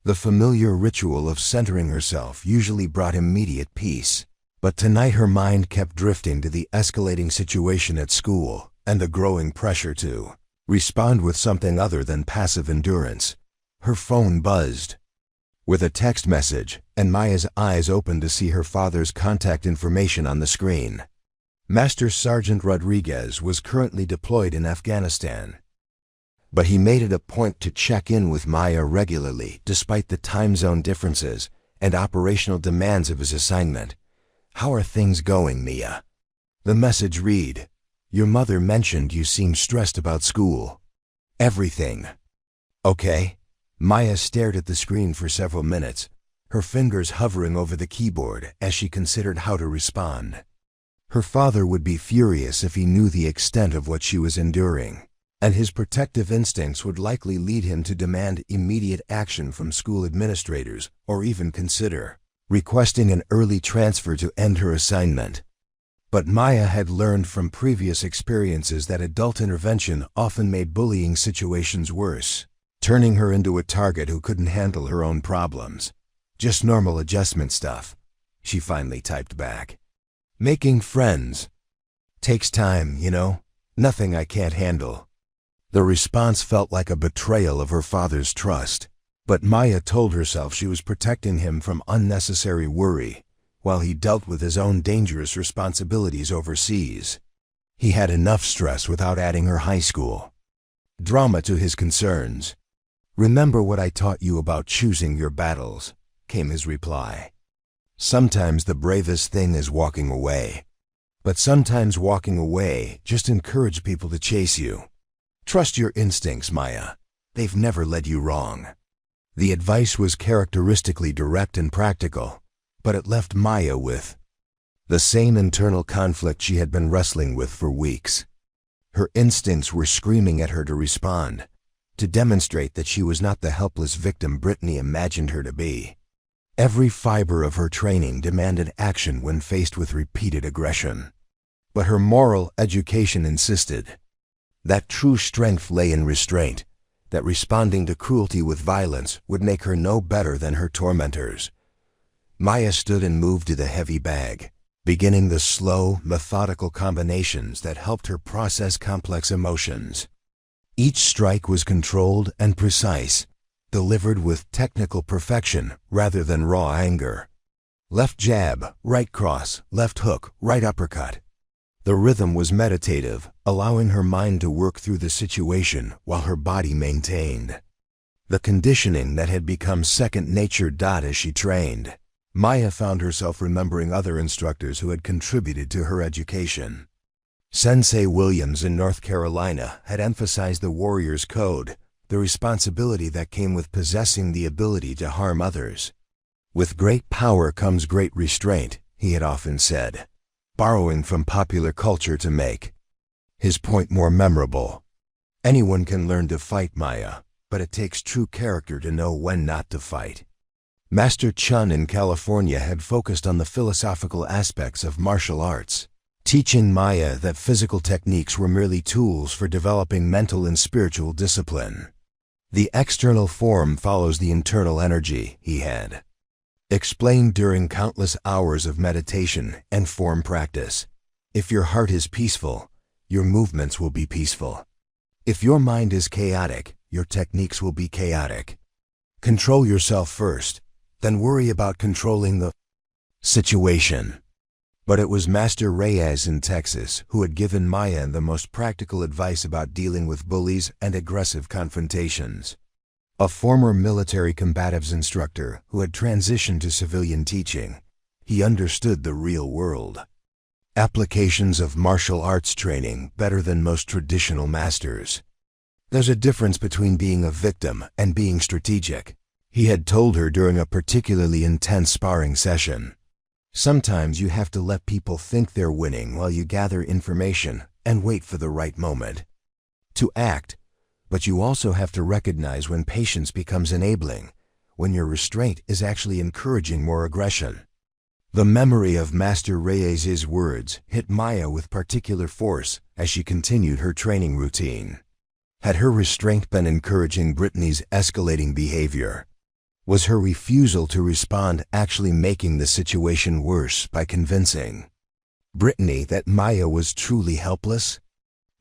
The familiar ritual of centering herself usually brought immediate peace, but tonight her mind kept drifting to the escalating situation at school and the growing pressure to respond with something other than passive endurance. Her phone buzzed with a text message, and Maya's eyes opened to see her father's contact information on the screen. Master Sergeant Rodriguez was currently deployed in Afghanistan, but he made it a point to check in with Maya regularly despite the time zone differences and operational demands of his assignment. "How are things going, Mia?" The message read, "Your mother mentioned you seem stressed about school." "Everything okay?" Maya stared at the screen for several minutes, her fingers hovering over the keyboard as she considered how to respond. Her father would be furious if he knew the extent of what she was enduring, and his protective instincts would likely lead him to demand immediate action from school administrators or even consider requesting an early transfer to end her assignment. But Maya had learned from previous experiences that adult intervention often made bullying situations worse, turning her into a target who couldn't handle her own problems. "Just normal adjustment stuff," she finally typed back. "Making friends takes time, you know. Nothing I can't handle." The response felt like a betrayal of her father's trust, but Maya told herself she was protecting him from unnecessary worry while he dealt with his own dangerous responsibilities overseas. He had enough stress without adding her high school drama to his concerns. "Remember what I taught you about choosing your battles," came his reply. "Sometimes the bravest thing is walking away, but sometimes walking away just encourages people to chase you. Trust your instincts, Maya. They've never led you wrong." The advice was characteristically direct and practical, but it left Maya with the same internal conflict she had been wrestling with for weeks. Her instincts were screaming at her to respond, to demonstrate that she was not the helpless victim Brittany imagined her to be. Every fiber of her training demanded action when faced with repeated aggression. But her moral education insisted that true strength lay in restraint, that responding to cruelty with violence would make her no better than her tormentors. Maya stood and moved to the heavy bag, beginning the slow, methodical combinations that helped her process complex emotions. Each strike was controlled and precise, delivered with technical perfection rather than raw anger. Left jab, right cross, left hook, right uppercut. The rhythm was meditative, allowing her mind to work through the situation while her body maintained the conditioning that had become second nature. As she trained, Maya found herself remembering other instructors who had contributed to her education. Sensei Williams in North Carolina had emphasized the warrior's code, the responsibility that came with possessing the ability to harm others. "With great power comes great restraint," he had often said, borrowing from popular culture to make his point more memorable. Anyone can learn to fight, Maya, but it takes true character to know when not to fight. Master Chun in California had focused on the philosophical aspects of martial arts, teaching Maya that physical techniques were merely tools for developing mental and spiritual discipline. The external form follows the internal energy, he had explained during countless hours of meditation and form practice. If your heart is peaceful, your movements will be peaceful. If your mind is chaotic, your techniques will be chaotic. Control yourself first, then worry about controlling the situation. But it was Master Reyes in Texas who had given Maya the most practical advice about dealing with bullies and aggressive confrontations. A former military combatives instructor who had transitioned to civilian teaching, he understood the real world applications of martial arts training better than most traditional masters. There's a difference between being a victim and being strategic, he had told her during a particularly intense sparring session. Sometimes you have to let people think they're winning while you gather information and wait for the right moment to act, but you also have to recognize when patience becomes enabling, when your restraint is actually encouraging more aggression. The memory of Master Reyes's words hit Maya with particular force as she continued her training routine. Had her restraint been encouraging Brittany's escalating behavior? Was her refusal to respond actually making the situation worse by convincing Brittany that Maya was truly helpless?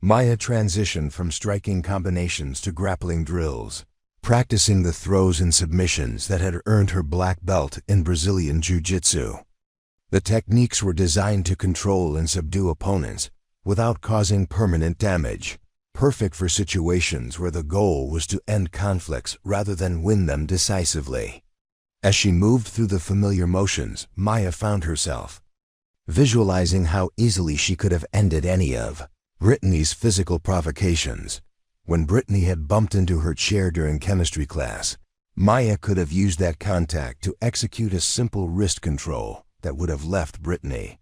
Maya transitioned from striking combinations to grappling drills, practicing the throws and submissions that had earned her black belt in Brazilian Jiu-Jitsu. The techniques were designed to control and subdue opponents without causing permanent damage, perfect for situations where the goal was to end conflicts rather than win them decisively. As she moved through the familiar motions, Maya found herself visualizing how easily she could have ended any of Brittany's physical provocations. When Brittany had bumped into her chair during chemistry class, Maya could have used that contact to execute a simple wrist control that would have left Brittany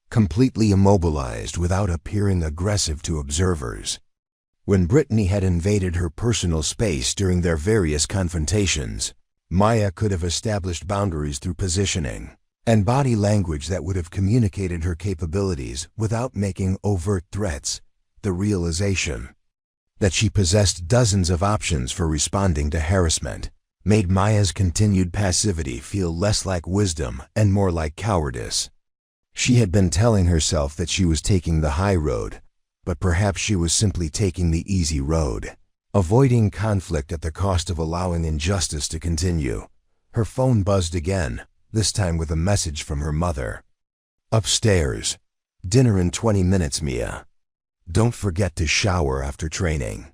completely immobilized without appearing aggressive to observers. When Brittany had invaded her personal space during their various confrontations, Maya could have established boundaries through positioning and body language that would have communicated her capabilities without making overt threats. The realization that she possessed dozens of options for responding to harassment made Maya's continued passivity feel less like wisdom and more like cowardice. She had been telling herself that she was taking the high road, but perhaps she was simply taking the easy road, avoiding conflict at the cost of allowing injustice to continue. Her phone buzzed again, this time with a message from her mother. "Upstairs. Dinner in 20 minutes, Mia. Don't forget to shower after training."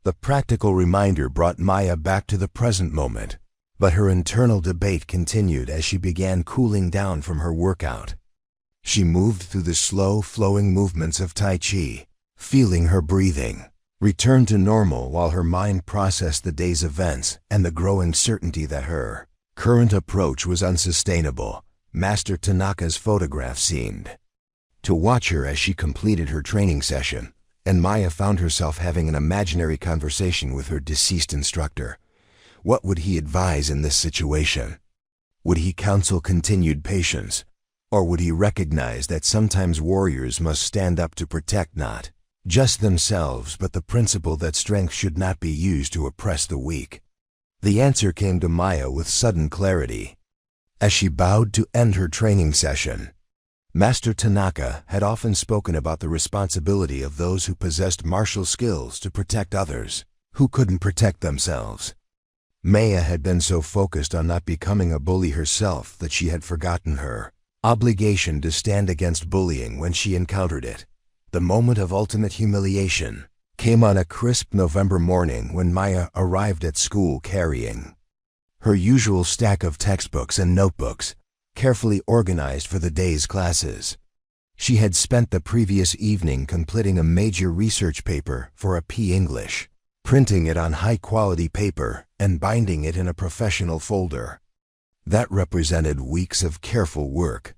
The practical reminder brought Maya back to the present moment, but her internal debate continued as she began cooling down from her workout. She moved through the slow, flowing movements of Tai Chi, feeling her breathing return to normal while her mind processed the day's events and the growing certainty that her current approach was unsustainable. Master Tanaka's photograph seemed to watch her as she completed her training session, and Maya found herself having an imaginary conversation with her deceased instructor. What would he advise in this situation? Would he counsel continued patience, or would he recognize that sometimes warriors must stand up to protect not just themselves but the principle that strength should not be used to oppress the weak? The answer came to Maya with sudden clarity. As she bowed to end her training session, Master Tanaka had often spoken about the responsibility of those who possessed martial skills to protect others who couldn't protect themselves. Maya had been so focused on not becoming a bully herself that she had forgotten her obligation to stand against bullying when she encountered it. The moment of ultimate humiliation came on a crisp November morning when Maya arrived at school carrying her usual stack of textbooks and notebooks, carefully organized for the day's classes. She had spent the previous evening completing a major research paper for a P English, printing it on high-quality paper and binding it in a professional folder. That represented weeks of careful work.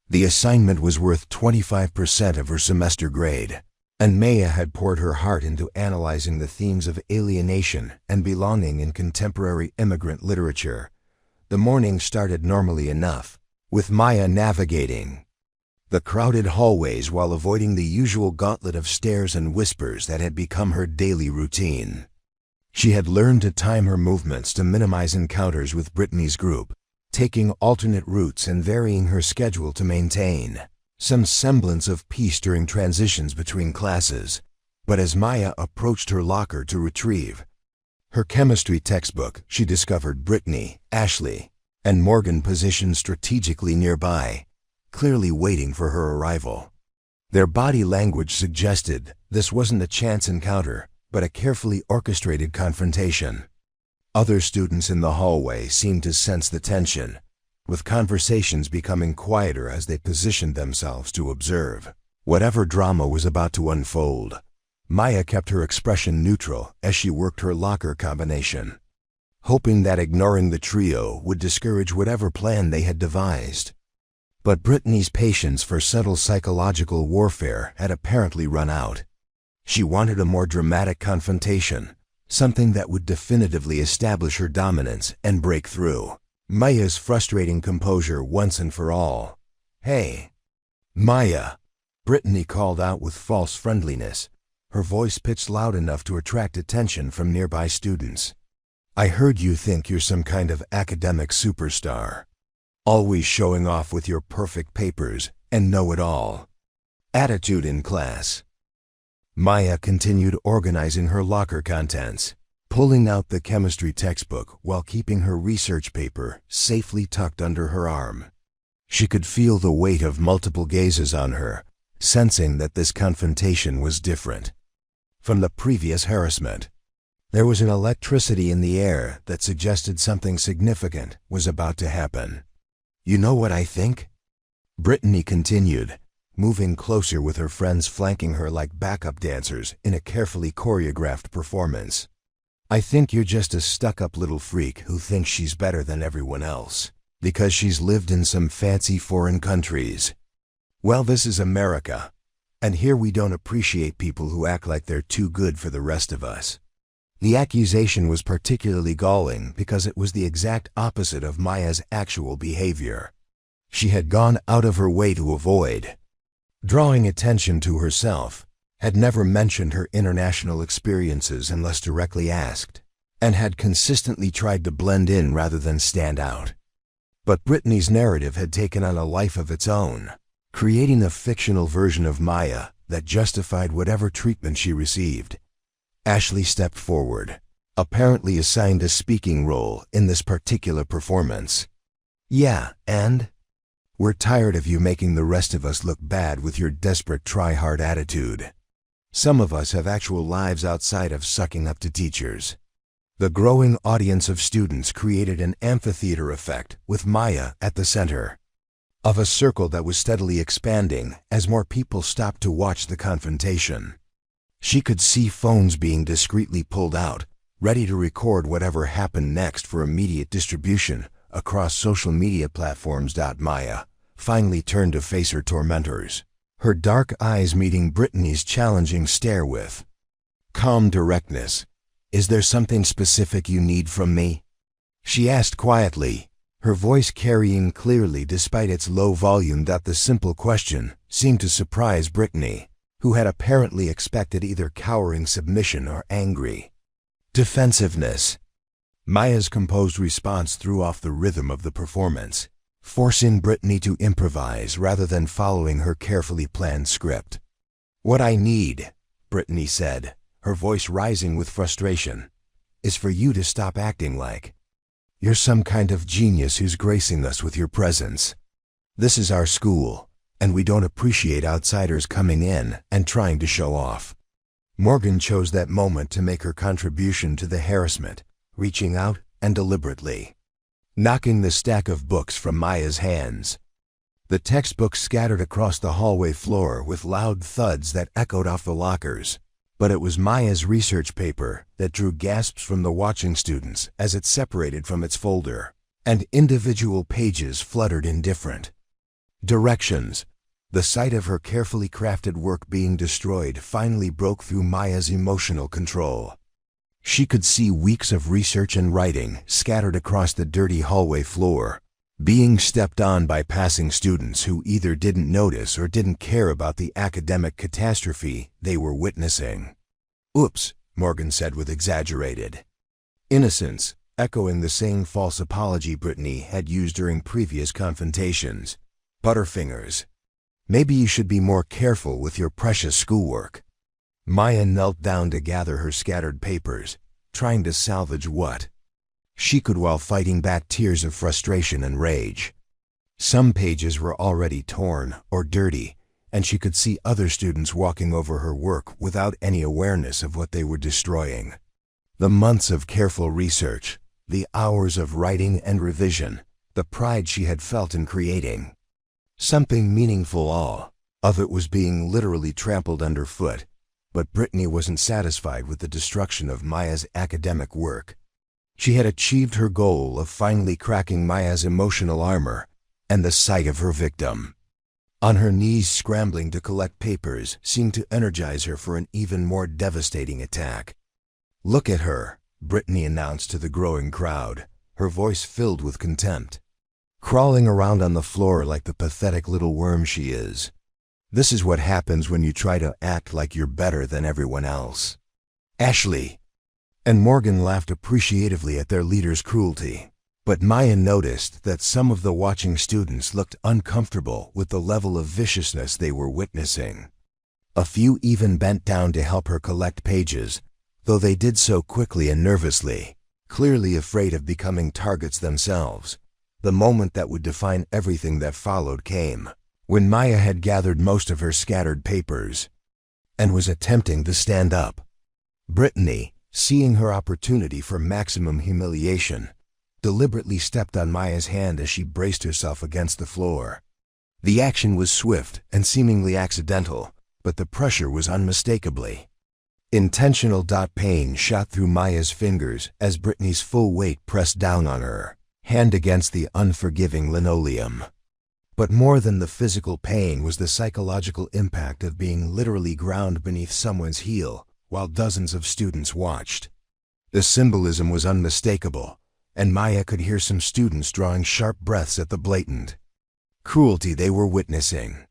The assignment was worth 25% of her semester grade, and Maya had poured her heart into analyzing the themes of alienation and belonging in contemporary immigrant literature. The morning started normally enough, with Maya navigating the crowded hallways while avoiding the usual gauntlet of stares and whispers that had become her daily routine. She had learned to time her movements to minimize encounters with Brittany's group, taking alternate routes and varying her schedule to maintain some semblance of peace during transitions between classes. But as Maya approached her locker to retrieve her chemistry textbook, she discovered Brittany, Ashley, and Morgan positioned strategically nearby, clearly waiting for her arrival. Their body language suggested this wasn't a chance encounter, but a carefully orchestrated confrontation. Other students in the hallway seemed to sense the tension, with conversations becoming quieter as they positioned themselves to observe whatever drama was about to unfold. Maya kept her expression neutral as she worked her locker combination, hoping that ignoring the trio would discourage whatever plan they had devised. But Brittany's patience for subtle psychological warfare had apparently run out. She wanted a more dramatic confrontation, something that would definitively establish her dominance and break through Maya's frustrating composure once and for all. "Hey, Maya," Brittany called out with false friendliness, her voice pitched loud enough to attract attention from nearby students. "I heard you think you're some kind of academic superstar, always showing off with your perfect papers and know-it-all attitude in class." Maya continued organizing her locker contents, pulling out the chemistry textbook while keeping her research paper safely tucked under her arm. She could feel the weight of multiple gazes on her, sensing that this confrontation was different from the previous harassment. There was an electricity in the air that suggested something significant was about to happen. "You know what I think?" Brittany continued, moving closer with her friends flanking her like backup dancers in a carefully choreographed performance. "I think you're just a stuck-up little freak who thinks she's better than everyone else because she's lived in some fancy foreign countries. Well, this is America, and here we don't appreciate people who act like they're too good for the rest of us." The accusation was particularly galling because it was the exact opposite of Maya's actual behavior. She had gone out of her way to avoid drawing attention to herself, had never mentioned her international experiences unless directly asked, and had consistently tried to blend in rather than stand out. But Brittany's narrative had taken on a life of its own, creating a fictional version of Maya that justified whatever treatment she received. Ashley stepped forward, apparently assigned a speaking role in this particular performance. "Yeah, and? We're tired of you making the rest of us look bad with your desperate try-hard attitude. Some of us have actual lives outside of sucking up to teachers." The growing audience of students created an amphitheater effect with Maya at the center of a circle that was steadily expanding as more people stopped to watch the confrontation. She could see phones being discreetly pulled out, ready to record whatever happened next for immediate distribution across social media platforms. Maya finally turned to face her tormentors, her dark eyes meeting Brittany's challenging stare with calm directness. "Is there something specific you need from me?" she asked quietly, her voice carrying clearly despite its low volume. The simple question seemed to surprise Brittany, who had apparently expected either cowering submission or angry defensiveness. Maya's composed response threw off the rhythm of the performance, forcing Brittany to improvise rather than following her carefully planned script. "What I need," Brittany said, her voice rising with frustration, "is for you to stop acting like you're some kind of genius who's gracing us with your presence. This is our school, and we don't appreciate outsiders coming in and trying to show off." Morgan chose that moment to make her contribution to the harassment, reaching out and deliberately knocking the stack of books from Maya's hands. The textbooks scattered across the hallway floor with loud thuds that echoed off the lockers, but it was Maya's research paper that drew gasps from the watching students as it separated from its folder, and individual pages fluttered in different directions. The sight of her carefully crafted work being destroyed finally broke through Maya's emotional control. She could see weeks of research and writing scattered across the dirty hallway floor, being stepped on by passing students who either didn't notice or didn't care about the academic catastrophe they were witnessing. "Oops," Morgan said with exaggerated innocence, echoing the same false apology Brittany had used during previous confrontations. "Butterfingers. Maybe you should be more careful with your precious schoolwork." Maya knelt down to gather her scattered papers, trying to salvage what she could while fighting back tears of frustration and rage. Some pages were already torn or dirty, and she could see other students walking over her work without any awareness of what they were destroying. The months of careful research, the hours of writing and revision, the pride she had felt in creating something meaningful, all of it was being literally trampled underfoot. But Brittany wasn't satisfied with the destruction of Maya's academic work. She had achieved her goal of finally cracking Maya's emotional armor, and the sight of her victim on her knees scrambling to collect papers seemed to energize her for an even more devastating attack. "Look at her," Brittany announced to the growing crowd, her voice filled with contempt. "Crawling around on the floor like the pathetic little worm she is. This is what happens when you try to act like you're better than everyone else. Ashley." And Morgan laughed appreciatively at their leader's cruelty. But Maya noticed that some of the watching students looked uncomfortable with the level of viciousness they were witnessing. A few even bent down to help her collect pages, though they did so quickly and nervously, clearly afraid of becoming targets themselves. The moment that would define everything that followed came when Maya had gathered most of her scattered papers and was attempting to stand up. Brittany, seeing her opportunity for maximum humiliation, deliberately stepped on Maya's hand as she braced herself against the floor. The action was swift and seemingly accidental, but the pressure was unmistakably intentional. Pain shot through Maya's fingers as Brittany's full weight pressed down on her hand against the unforgiving linoleum. But more than the physical pain was the psychological impact of being literally ground beneath someone's heel while dozens of students watched. The symbolism was unmistakable, and Maya could hear some students drawing sharp breaths at the blatant cruelty they were witnessing.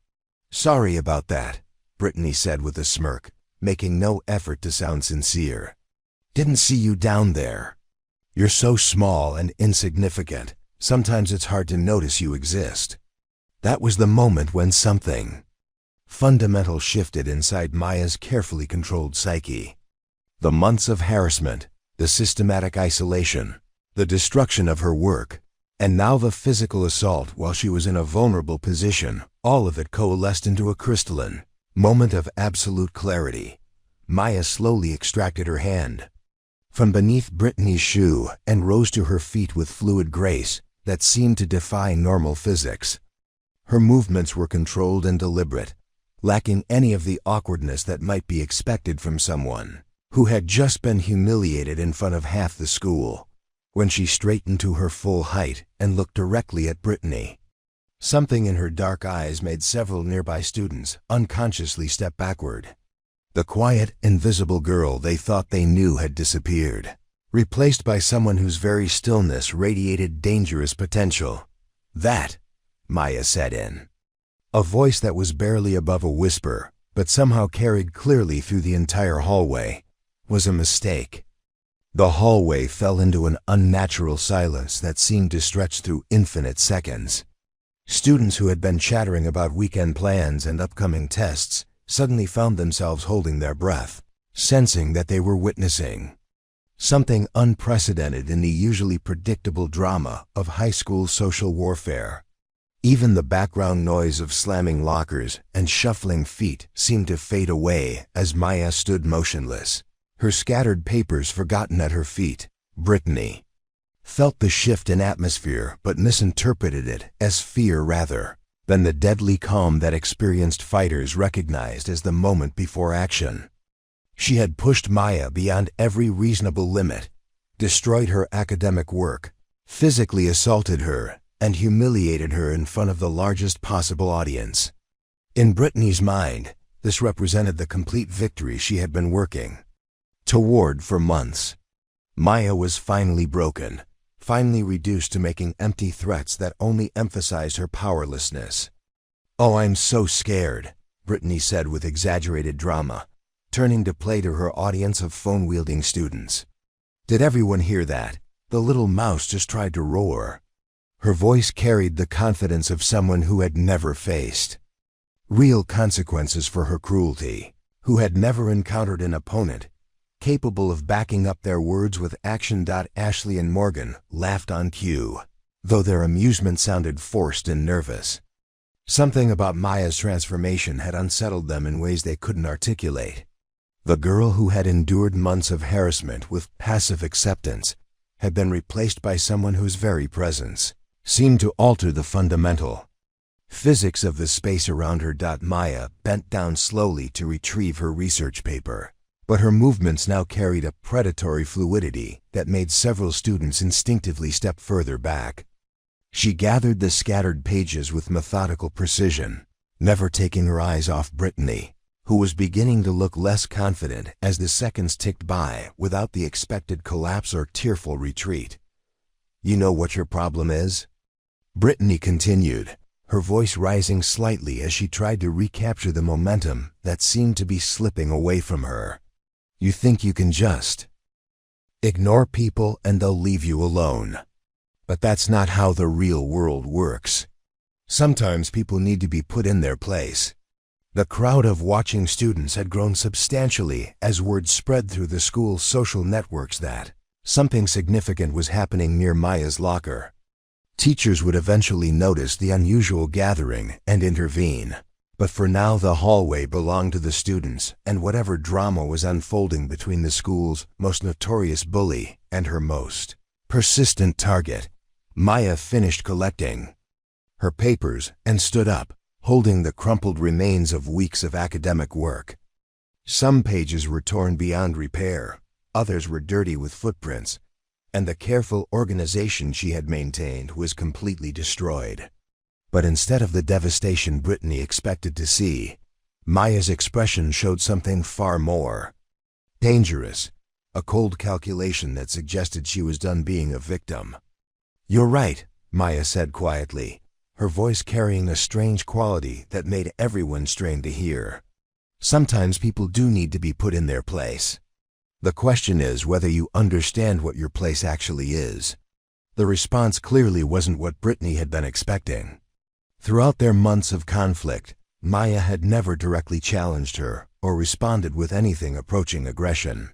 "Sorry about that," Brittany said with a smirk, making no effort to sound sincere. "Didn't see you down there. You're so small and insignificant, sometimes it's hard to notice you exist." That was the moment when something fundamental shifted inside Maya's carefully controlled psyche. The months of harassment, the systematic isolation, the destruction of her work, and now the physical assault while she was in a vulnerable position, all of it coalesced into a crystalline moment of absolute clarity. Maya slowly extracted her hand from beneath Brittany's shoe and rose to her feet with fluid grace that seemed to defy normal physics. Her movements were controlled and deliberate, lacking any of the awkwardness that might be expected from someone who had just been humiliated in front of half the school. When she straightened to her full height and looked directly at Brittany, something in her dark eyes made several nearby students unconsciously step backward. The quiet, invisible girl they thought they knew had disappeared, replaced by someone whose very stillness radiated dangerous potential. "That," Maya said in a voice that was barely above a whisper, but somehow carried clearly through the entire hallway, "was a mistake." The hallway fell into an unnatural silence that seemed to stretch through infinite seconds. Students who had been chattering about weekend plans and upcoming tests suddenly found themselves holding their breath, sensing that they were witnessing something unprecedented in the usually predictable drama of high school social warfare. Even the background noise of slamming lockers and shuffling feet seemed to fade away as Maya stood motionless, her scattered papers forgotten at her feet. Brittany felt the shift in atmosphere but misinterpreted it as fear rather than the deadly calm that experienced fighters recognized as the moment before action. She had pushed Maya beyond every reasonable limit, destroyed her academic work, physically assaulted her, and humiliated her in front of the largest possible audience. In Brittany's mind, this represented the complete victory she had been working toward for months. Maya was finally broken, finally reduced to making empty threats that only emphasized her powerlessness. "Oh, I'm so scared," Brittany said with exaggerated drama, turning to play to her audience of phone-wielding students. "Did everyone hear that? The little mouse just tried to roar." Her voice carried the confidence of someone who had never faced real consequences for her cruelty, who had never encountered an opponent capable of backing up their words with action. Ashley and Morgan laughed on cue, though their amusement sounded forced and nervous. Something about Maya's transformation had unsettled them in ways they couldn't articulate. The girl who had endured months of harassment with passive acceptance had been replaced by someone whose very presence seemed to alter the fundamental physics of the space around her. Maya bent down slowly to retrieve her research paper, but her movements now carried a predatory fluidity that made several students instinctively step further back. She gathered the scattered pages with methodical precision, never taking her eyes off Brittany, who was beginning to look less confident as the seconds ticked by without the expected collapse or tearful retreat. "You know what your problem is?" Brittany continued, her voice rising slightly as she tried to recapture the momentum that seemed to be slipping away from her. "You think you can just ignore people and they'll leave you alone. But that's not how the real world works. Sometimes people need to be put in their place." The crowd of watching students had grown substantially as word spread through the school's social networks that something significant was happening near Maya's locker. Teachers would eventually notice the unusual gathering and intervene, but for now the hallway belonged to the students, and whatever drama was unfolding between the school's most notorious bully and her most persistent target, Maya finished collecting her papers and stood up, holding the crumpled remains of weeks of academic work. Some pages were torn beyond repair, others were dirty with footprints, and the careful organization she had maintained was completely destroyed. But instead of the devastation Brittany expected to see, Maya's expression showed something far more dangerous, a cold calculation that suggested she was done being a victim. "You're right," Maya said quietly, her voice carrying a strange quality that made everyone strain to hear. "Sometimes people do need to be put in their place. The question is whether you understand what your place actually is." The response clearly wasn't what Brittany had been expecting. Throughout their months of conflict, Maya had never directly challenged her or responded with anything approaching aggression.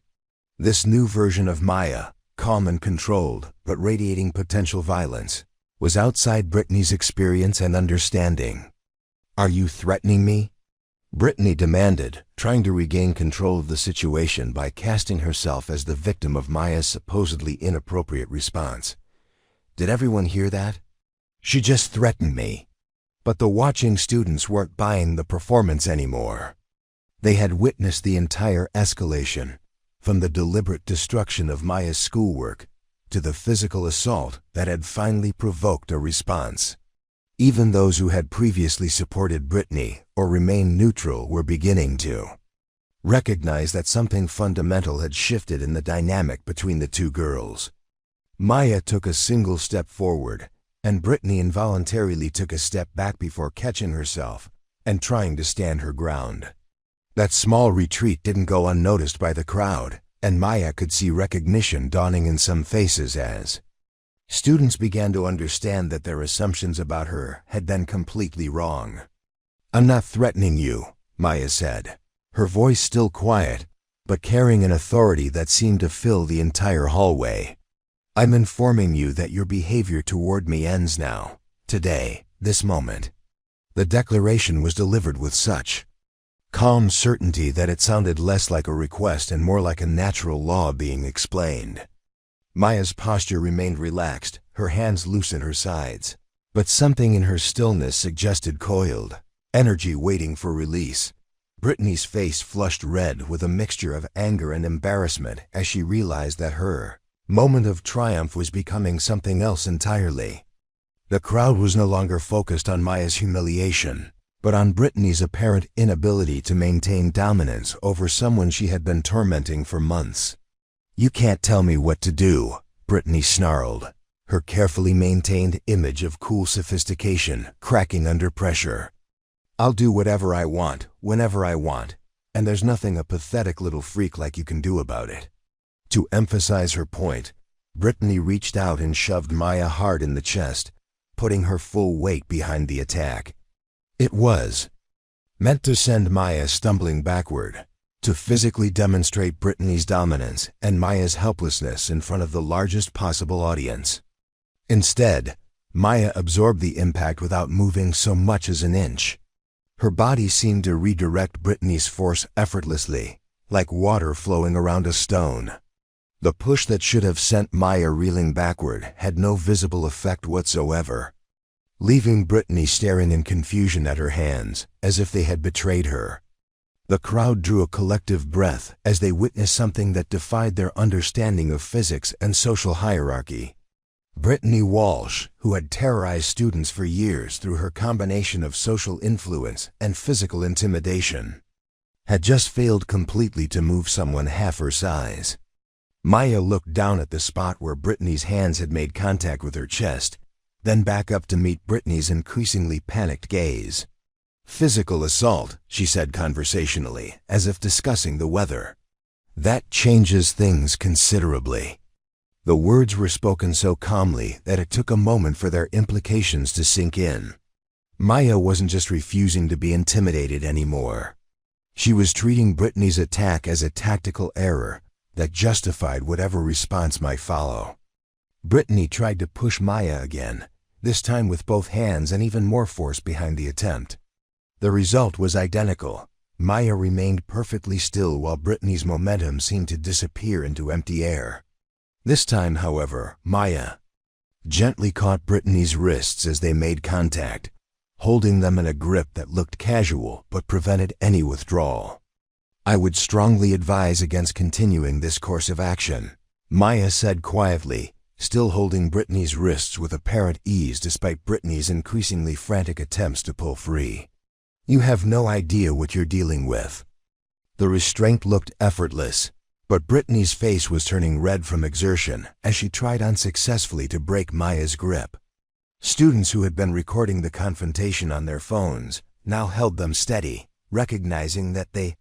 This new version of Maya, calm and controlled but radiating potential violence, was outside Brittany's experience and understanding. "Are you threatening me?" Brittany demanded, trying to regain control of the situation by casting herself as the victim of Maya's supposedly inappropriate response. "Did everyone hear that? She just threatened me." But the watching students weren't buying the performance anymore. They had witnessed the entire escalation, from the deliberate destruction of Maya's schoolwork to the physical assault that had finally provoked a response. Even those who had previously supported Brittany or remained neutral were beginning to recognize that something fundamental had shifted in the dynamic between the two girls. Maya took a single step forward, and Brittany involuntarily took a step back before catching herself and trying to stand her ground. That small retreat didn't go unnoticed by the crowd, and Maya could see recognition dawning in some faces as students began to understand that their assumptions about her had been completely wrong. "I'm not threatening you," Maya said, her voice still quiet, but carrying an authority that seemed to fill the entire hallway. "I'm informing you that your behavior toward me ends now, today, this moment." The declaration was delivered with such calm certainty that it sounded less like a request and more like a natural law being explained. Maya's posture remained relaxed, her hands loose at her sides, but something in her stillness suggested coiled energy waiting for release. Brittany's face flushed red with a mixture of anger and embarrassment as she realized that her moment of triumph was becoming something else entirely. The crowd was no longer focused on Maya's humiliation, but on Brittany's apparent inability to maintain dominance over someone she had been tormenting for months. "You can't tell me what to do," Brittany snarled, her carefully maintained image of cool sophistication cracking under pressure. "I'll do whatever I want, whenever I want, and there's nothing a pathetic little freak like you can do about it." To emphasize her point, Brittany reached out and shoved Maya hard in the chest, putting her full weight behind the attack. It was meant to send Maya stumbling backward, to physically demonstrate Brittany's dominance and Maya's helplessness in front of the largest possible audience. Instead, Maya absorbed the impact without moving so much as an inch. Her body seemed to redirect Brittany's force effortlessly, like water flowing around a stone. The push that should have sent Maya reeling backward had no visible effect whatsoever, leaving Brittany staring in confusion at her hands, as if they had betrayed her. The crowd drew a collective breath as they witnessed something that defied their understanding of physics and social hierarchy. Brittany Walsh, who had terrorized students for years through her combination of social influence and physical intimidation, had just failed completely to move someone half her size. Maya looked down at the spot where Brittany's hands had made contact with her chest, then back up to meet Brittany's increasingly panicked gaze. "Physical assault," she said conversationally, as if discussing the weather. "That changes things considerably." The words were spoken so calmly that it took a moment for their implications to sink in. Maya wasn't just refusing to be intimidated anymore. She was treating Brittany's attack as a tactical error that justified whatever response might follow. Brittany tried to push Maya again, this time with both hands and even more force behind the attempt. The result was identical. Maya remained perfectly still while Brittany's momentum seemed to disappear into empty air. This time, however, Maya gently caught Brittany's wrists as they made contact, holding them in a grip that looked casual but prevented any withdrawal. "I would strongly advise against continuing this course of action," Maya said quietly, still holding Brittany's wrists with apparent ease despite Brittany's increasingly frantic attempts to pull free. "You have no idea what you're dealing with." The restraint looked effortless, but Brittany's face was turning red from exertion as she tried unsuccessfully to break Maya's grip. Students who had been recording the confrontation on their phones now held them steady, recognizing that they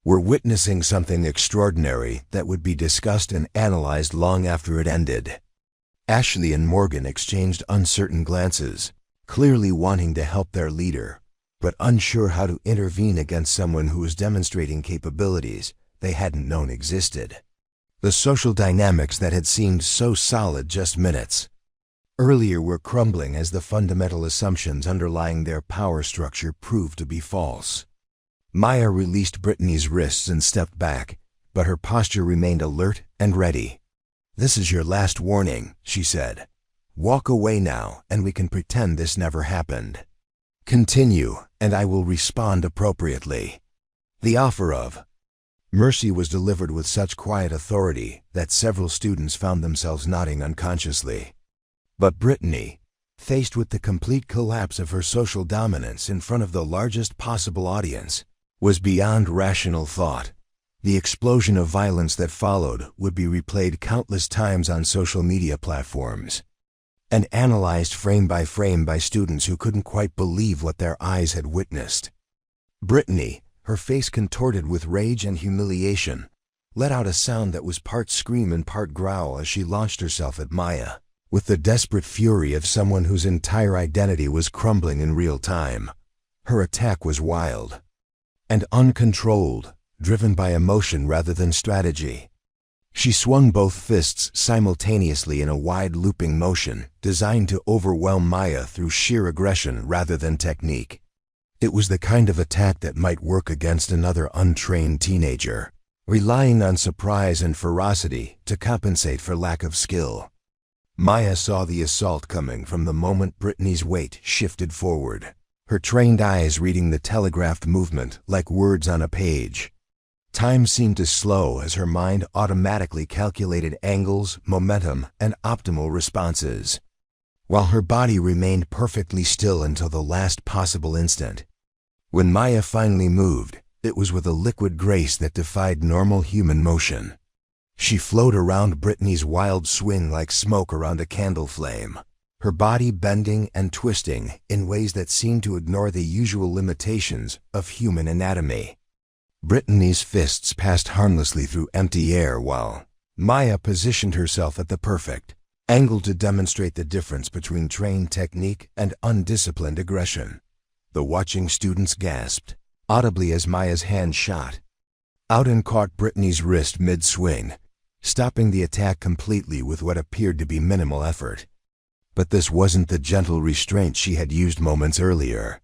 were witnessing something extraordinary that would be discussed and analyzed long after it ended. Ashley and Morgan exchanged uncertain glances, clearly wanting to help their leader, but unsure how to intervene against someone who was demonstrating capabilities they hadn't known existed. The social dynamics that had seemed so solid just minutes earlier were crumbling as the fundamental assumptions underlying their power structure proved to be false. Maya released Brittany's wrists and stepped back, but her posture remained alert and ready. "This is your last warning," she said. "Walk away now and we can pretend this never happened. Continue, and I will respond appropriately." The offer of mercy was delivered with such quiet authority that several students found themselves nodding unconsciously. But Brittany, faced with the complete collapse of her social dominance in front of the largest possible audience, was beyond rational thought. The explosion of violence that followed would be replayed countless times on social media platforms and analyzed frame by frame by students who couldn't quite believe what their eyes had witnessed. Brittany, her face contorted with rage and humiliation, let out a sound that was part scream and part growl as she launched herself at Maya, with the desperate fury of someone whose entire identity was crumbling in real time. Her attack was wild and uncontrolled, driven by emotion rather than strategy. She swung both fists simultaneously in a wide looping motion designed to overwhelm Maya through sheer aggression rather than technique. It was the kind of attack that might work against another untrained teenager, relying on surprise and ferocity to compensate for lack of skill. Maya saw the assault coming from the moment Brittany's weight shifted forward, her trained eyes reading the telegraphed movement like words on a page. Time seemed to slow as her mind automatically calculated angles, momentum, and optimal responses, while her body remained perfectly still until the last possible instant. When Maya finally moved, it was with a liquid grace that defied normal human motion. She flowed around Brittany's wild swing like smoke around a candle flame, her body bending and twisting in ways that seemed to ignore the usual limitations of human anatomy. Brittany's fists passed harmlessly through empty air while Maya positioned herself at the perfect angle to demonstrate the difference between trained technique and undisciplined aggression. The watching students gasped audibly as Maya's hand shot out and caught Brittany's wrist mid-swing, stopping the attack completely with what appeared to be minimal effort. But this wasn't the gentle restraint she had used moments earlier.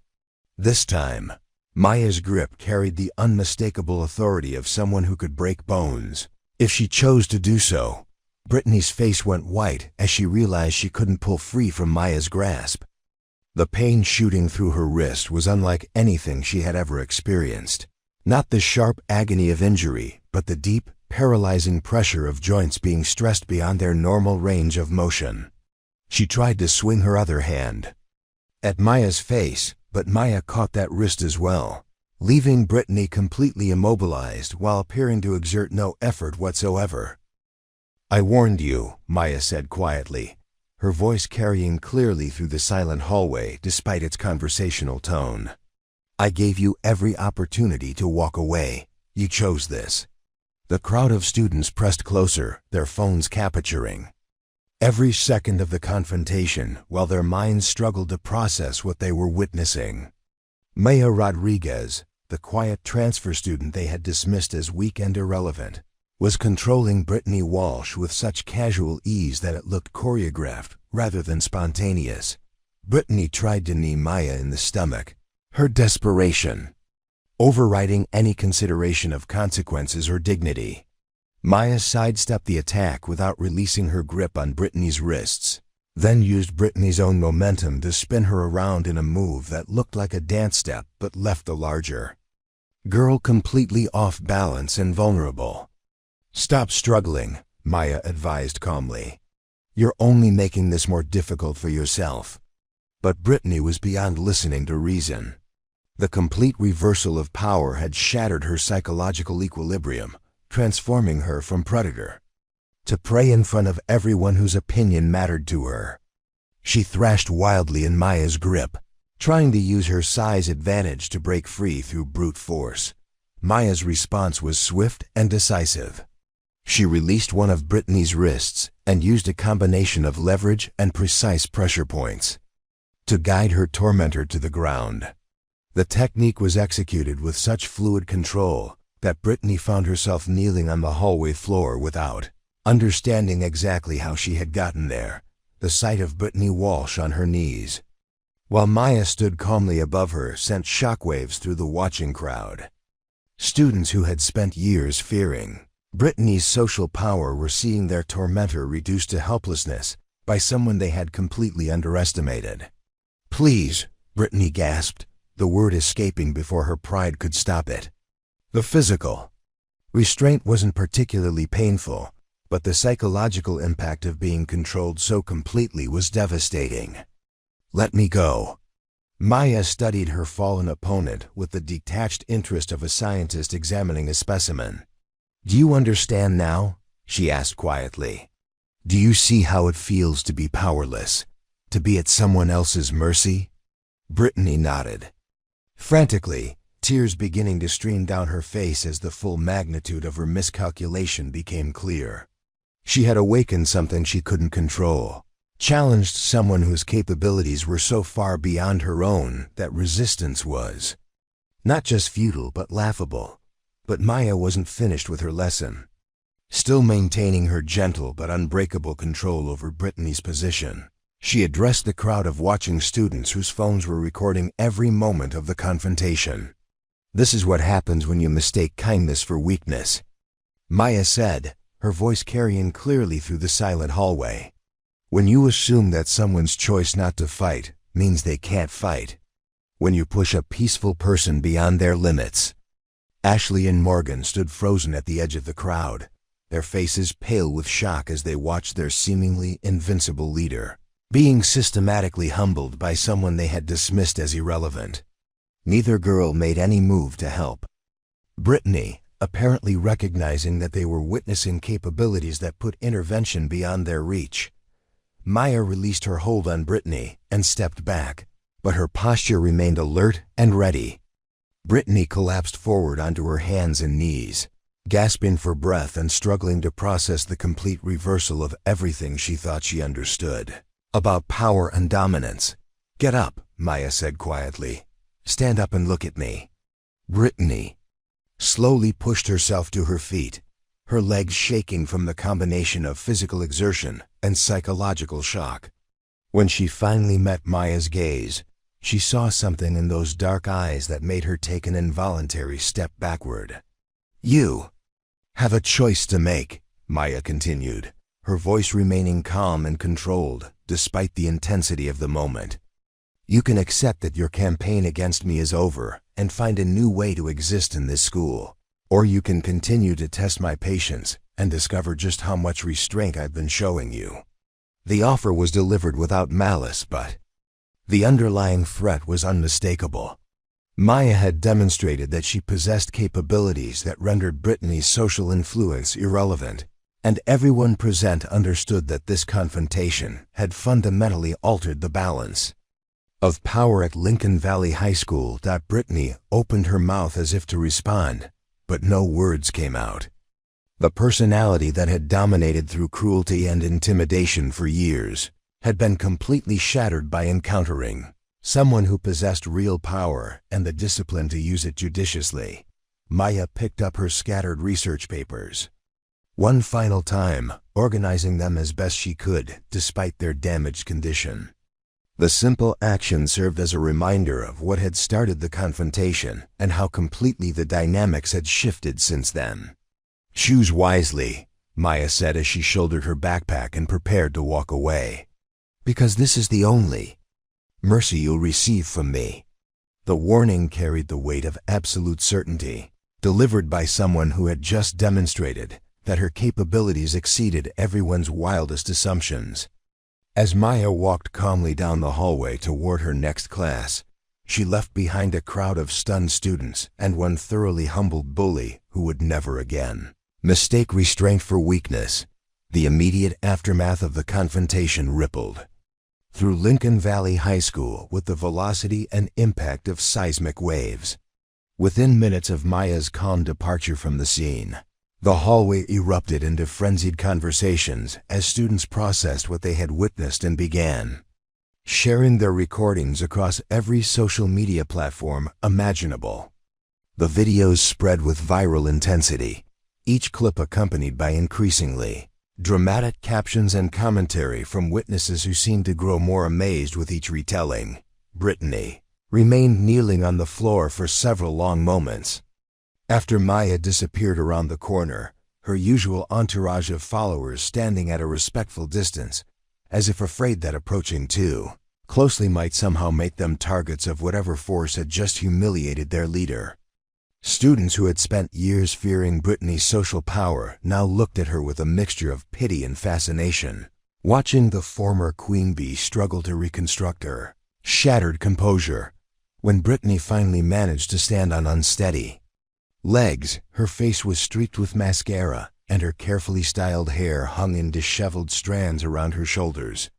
This time, Maya's grip carried the unmistakable authority of someone who could break bones, if she chose to do so. Brittany's face went white as she realized she couldn't pull free from Maya's grasp. The pain shooting through her wrist was unlike anything she had ever experienced. Not the sharp agony of injury, but the deep, paralyzing pressure of joints being stressed beyond their normal range of motion. She tried to swing her other hand at Maya's face, but Maya caught that wrist as well, leaving Brittany completely immobilized while appearing to exert no effort whatsoever. "I warned you," Maya said quietly, her voice carrying clearly through the silent hallway despite its conversational tone. "I gave you every opportunity to walk away. You chose this." The crowd of students pressed closer, their phones capturing every second of the confrontation while their minds struggled to process what they were witnessing. Maya Rodriguez, the quiet transfer student they had dismissed as weak and irrelevant, was controlling Brittany Walsh with such casual ease that it looked choreographed rather than spontaneous. Brittany tried to knee Maya in the stomach, her desperation overriding any consideration of consequences or dignity. Maya sidestepped the attack without releasing her grip on Brittany's wrists, then used Brittany's own momentum to spin her around in a move that looked like a dance step but left the larger girl completely off balance and vulnerable. "Stop struggling," Maya advised calmly. "You're only making this more difficult for yourself." But Brittany was beyond listening to reason. The complete reversal of power had shattered her psychological equilibrium, transforming her from predator to prey in front of everyone whose opinion mattered to her. She thrashed wildly in Maya's grip, trying to use her size advantage to break free through brute force. Maya's response was swift and decisive. She released one of Brittany's wrists and used a combination of leverage and precise pressure points to guide her tormentor to the ground. The technique was executed with such fluid control that Brittany found herself kneeling on the hallway floor without understanding exactly how she had gotten there, the sight of Brittany Walsh on her knees, while Maya stood calmly above her, sent shockwaves through the watching crowd. Students who had spent years fearing Brittany's social power were seeing their tormentor reduced to helplessness by someone they had completely underestimated. "Please," Brittany gasped, the word escaping before her pride could stop it. The physical restraint wasn't particularly painful, but the psychological impact of being controlled so completely was devastating. "Let me go." Maya studied her fallen opponent with the detached interest of a scientist examining a specimen. "Do you understand now?" she asked quietly. "Do you see how it feels to be powerless, to be at someone else's mercy?" Brittany nodded. Frantically, tears beginning to stream down her face as the full magnitude of her miscalculation became clear. She had awakened something she couldn't control, challenged someone whose capabilities were so far beyond her own that resistance was not just futile but laughable. But Maya wasn't finished with her lesson. Still maintaining her gentle but unbreakable control over Brittany's position, she addressed the crowd of watching students whose phones were recording every moment of the confrontation. "This is what happens when you mistake kindness for weakness," Maya said, her voice carrying clearly through the silent hallway. "When you assume that someone's choice not to fight means they can't fight. When you push a peaceful person beyond their limits." Ashley and Morgan stood frozen at the edge of the crowd, their faces pale with shock as they watched their seemingly invincible leader being systematically humbled by someone they had dismissed as irrelevant. Neither girl made any move to help. Brittany, apparently recognizing that they were witnessing capabilities that put intervention beyond their reach. Maya released her hold on Brittany and stepped back, but her posture remained alert and ready. Brittany collapsed forward onto her hands and knees, gasping for breath and struggling to process the complete reversal of everything she thought she understood about power and dominance. "Get up," Maya said quietly. "Stand up and look at me." Brittany slowly pushed herself to her feet, her legs shaking from the combination of physical exertion and psychological shock. When she finally met Maya's gaze, she saw something in those dark eyes that made her take an involuntary step backward. "You have a choice to make," Maya continued, her voice remaining calm and controlled despite the intensity of the moment. "You can accept that your campaign against me is over and find a new way to exist in this school, or you can continue to test my patience and discover just how much restraint I've been showing you." The offer was delivered without malice, but the underlying threat was unmistakable. Maya had demonstrated that she possessed capabilities that rendered Brittany's social influence irrelevant, and everyone present understood that this confrontation had fundamentally altered the balance of power at Lincoln Valley High School. Brittany opened her mouth as if to respond, but no words came out. The personality that had dominated through cruelty and intimidation for years had been completely shattered by encountering someone who possessed real power and the discipline to use it judiciously. Maya picked up her scattered research papers one final time, organizing them as best she could despite their damaged condition. The simple action served as a reminder of what had started the confrontation and how completely the dynamics had shifted since then. "Choose wisely," Maya said as she shouldered her backpack and prepared to walk away. "Because this is the only mercy you'll receive from me." The warning carried the weight of absolute certainty, delivered by someone who had just demonstrated that her capabilities exceeded everyone's wildest assumptions. As Maya walked calmly down the hallway toward her next class, she left behind a crowd of stunned students and one thoroughly humbled bully who would never again mistake restraint for weakness. The immediate aftermath of the confrontation rippled through Lincoln Valley High School with the velocity and impact of seismic waves. Within minutes of Maya's calm departure from the scene, the hallway erupted into frenzied conversations as students processed what they had witnessed and began sharing their recordings across every social media platform imaginable. The videos spread with viral intensity, each clip accompanied by increasingly dramatic captions and commentary from witnesses who seemed to grow more amazed with each retelling. Brittany remained kneeling on the floor for several long moments. After Maya disappeared around the corner, her usual entourage of followers standing at a respectful distance, as if afraid that approaching too closely might somehow make them targets of whatever force had just humiliated their leader. Students who had spent years fearing Brittany's social power now looked at her with a mixture of pity and fascination, watching the former queen bee struggle to reconstruct her shattered composure. When Brittany finally managed to stand on unsteady legs, her face was streaked with mascara, and her carefully styled hair hung in disheveled strands around her shoulders.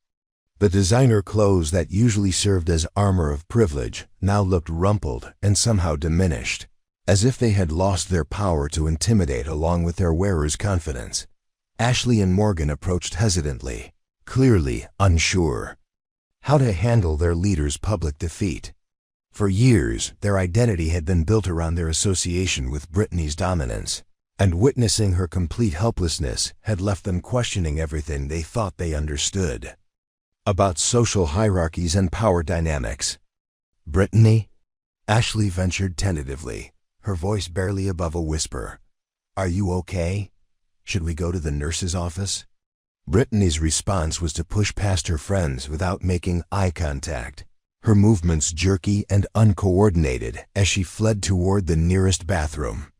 The designer clothes that usually served as armor of privilege now looked rumpled and somehow diminished, as if they had lost their power to intimidate along with their wearer's confidence. Ashley and Morgan approached hesitantly, clearly unsure how to handle their leader's public defeat. For years, their identity had been built around their association with Brittany's dominance, and witnessing her complete helplessness had left them questioning everything they thought they understood about social hierarchies and power dynamics. "Brittany?" Ashley ventured tentatively, her voice barely above a whisper. "Are you okay? Should we go to the nurse's office?" Brittany's response was to push past her friends without making eye contact, her movements jerky and uncoordinated as she fled toward the nearest bathroom.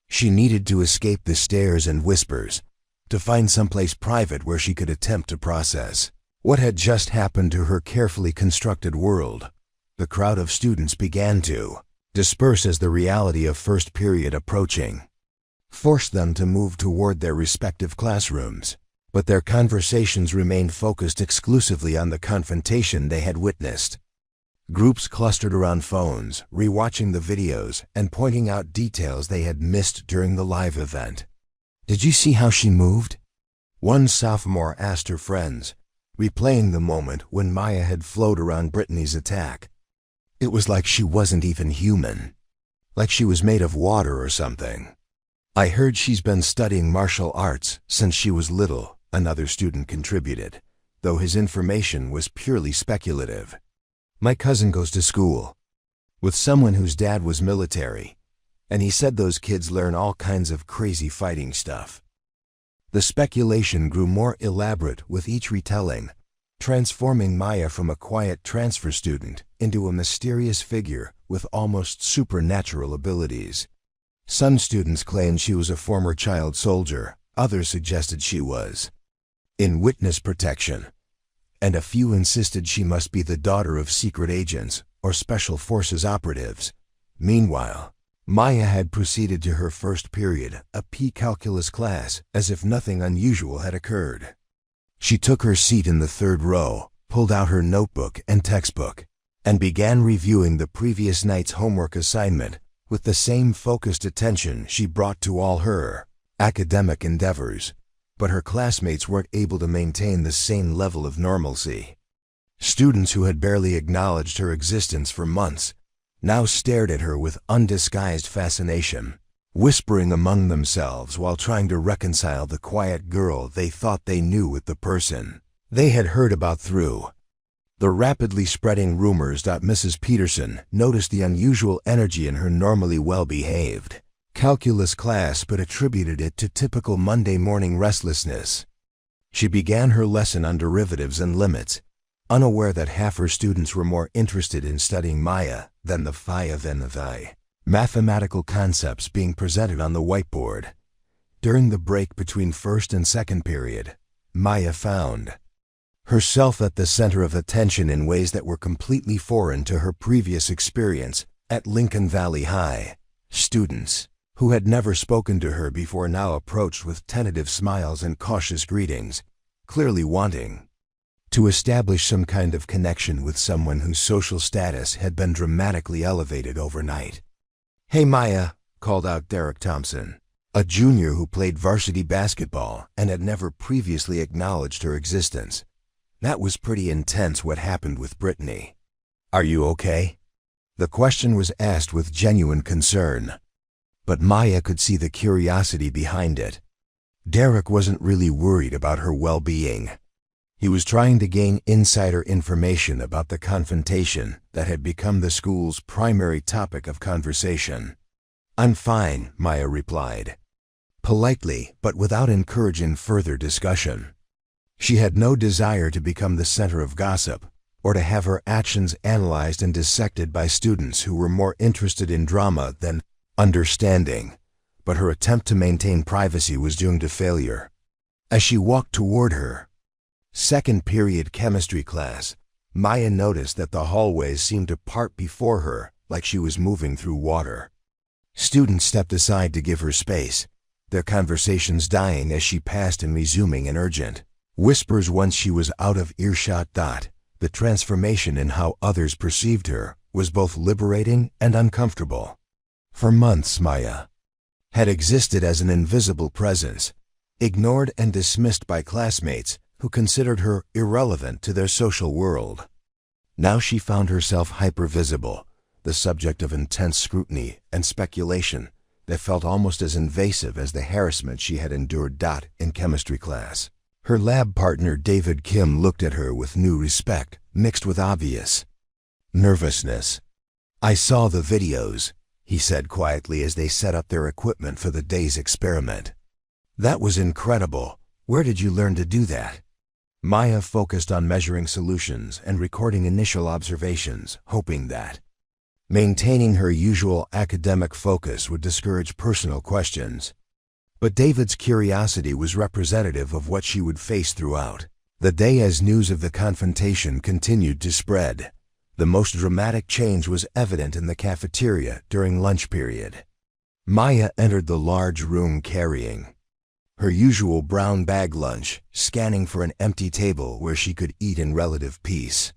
She needed to escape the stares and whispers, to find someplace private where she could attempt to process what had just happened to her carefully constructed world. The crowd of students began to disperse as the reality of first period approaching forced them to move toward their respective classrooms. But their conversations remained focused exclusively on the confrontation they had witnessed. Groups clustered around phones, rewatching the videos and pointing out details they had missed during the live event. "Did you see how she moved?" one sophomore asked her friends, replaying the moment when Maya had flowed around Brittany's attack. "It was like she wasn't even human. Like she was made of water or something." "I heard she's been studying martial arts since she was little," another student contributed, though his information was purely speculative. "My cousin goes to school with someone whose dad was military, and he said those kids learn all kinds of crazy fighting stuff." The speculation grew more elaborate with each retelling, transforming Maya from a quiet transfer student into a mysterious figure with almost supernatural abilities. Some students claimed she was a former child soldier, others suggested she was in witness protection, and a few insisted she must be the daughter of secret agents or special forces operatives. Meanwhile, Maya had proceeded to her first period, a P-calculus class, as if nothing unusual had occurred. She took her seat in the third row, pulled out her notebook and textbook, and began reviewing the previous night's homework assignment with the same focused attention she brought to all her academic endeavors. But her classmates weren't able to maintain the same level of normalcy. Students who had barely acknowledged her existence for months now stared at her with undisguised fascination, whispering among themselves while trying to reconcile the quiet girl they thought they knew with the person they had heard about through the rapidly spreading rumors. Mrs. Peterson noticed the unusual energy in her normally well-behaved calculus class but attributed it to typical Monday morning restlessness. She began her lesson on derivatives and limits, unaware that half her students were more interested in studying Maya than the phi of n of I mathematical concepts being presented on the whiteboard. During the break between first and second period, Maya found herself at the center of attention in ways that were completely foreign to her previous experience at Lincoln Valley High. Students who had never spoken to her before now approached with tentative smiles and cautious greetings, clearly wanting to establish some kind of connection with someone whose social status had been dramatically elevated overnight. "Hey Maya," called out Derek Thompson, a junior who played varsity basketball and had never previously acknowledged her existence. "That was pretty intense what happened with Brittany. Are you okay?" The question was asked with genuine concern, but Maya could see the curiosity behind it. Derek wasn't really worried about her well-being. He was trying to gain insider information about the confrontation that had become the school's primary topic of conversation. "I'm fine," Maya replied, politely but without encouraging further discussion. She had no desire to become the center of gossip or to have her actions analyzed and dissected by students who were more interested in drama than understanding, but her attempt to maintain privacy was doomed to failure. As she walked toward her second period chemistry class, Maya noticed that the hallways seemed to part before her like she was moving through water. Students stepped aside to give her space, their conversations dying as she passed and resuming in urgent whispers once she was out of earshot. The transformation in how others perceived her was both liberating and uncomfortable. For months, Maya had existed as an invisible presence, ignored and dismissed by classmates who considered her irrelevant to their social world. Now she found herself hypervisible, the subject of intense scrutiny and speculation that felt almost as invasive as the harassment she had endured. In chemistry class, her lab partner David Kim looked at her with new respect, mixed with obvious nervousness. "I saw the videos," he said quietly as they set up their equipment for the day's experiment. "That was incredible. Where did you learn to do that?" Maya focused on measuring solutions and recording initial observations, hoping that maintaining her usual academic focus would discourage personal questions. But David's curiosity was representative of what she would face throughout the day as news of the confrontation continued to spread. The most dramatic change was evident in the cafeteria during lunch period. Maya entered the large room carrying her usual brown bag lunch, scanning for an empty table where she could eat in relative peace.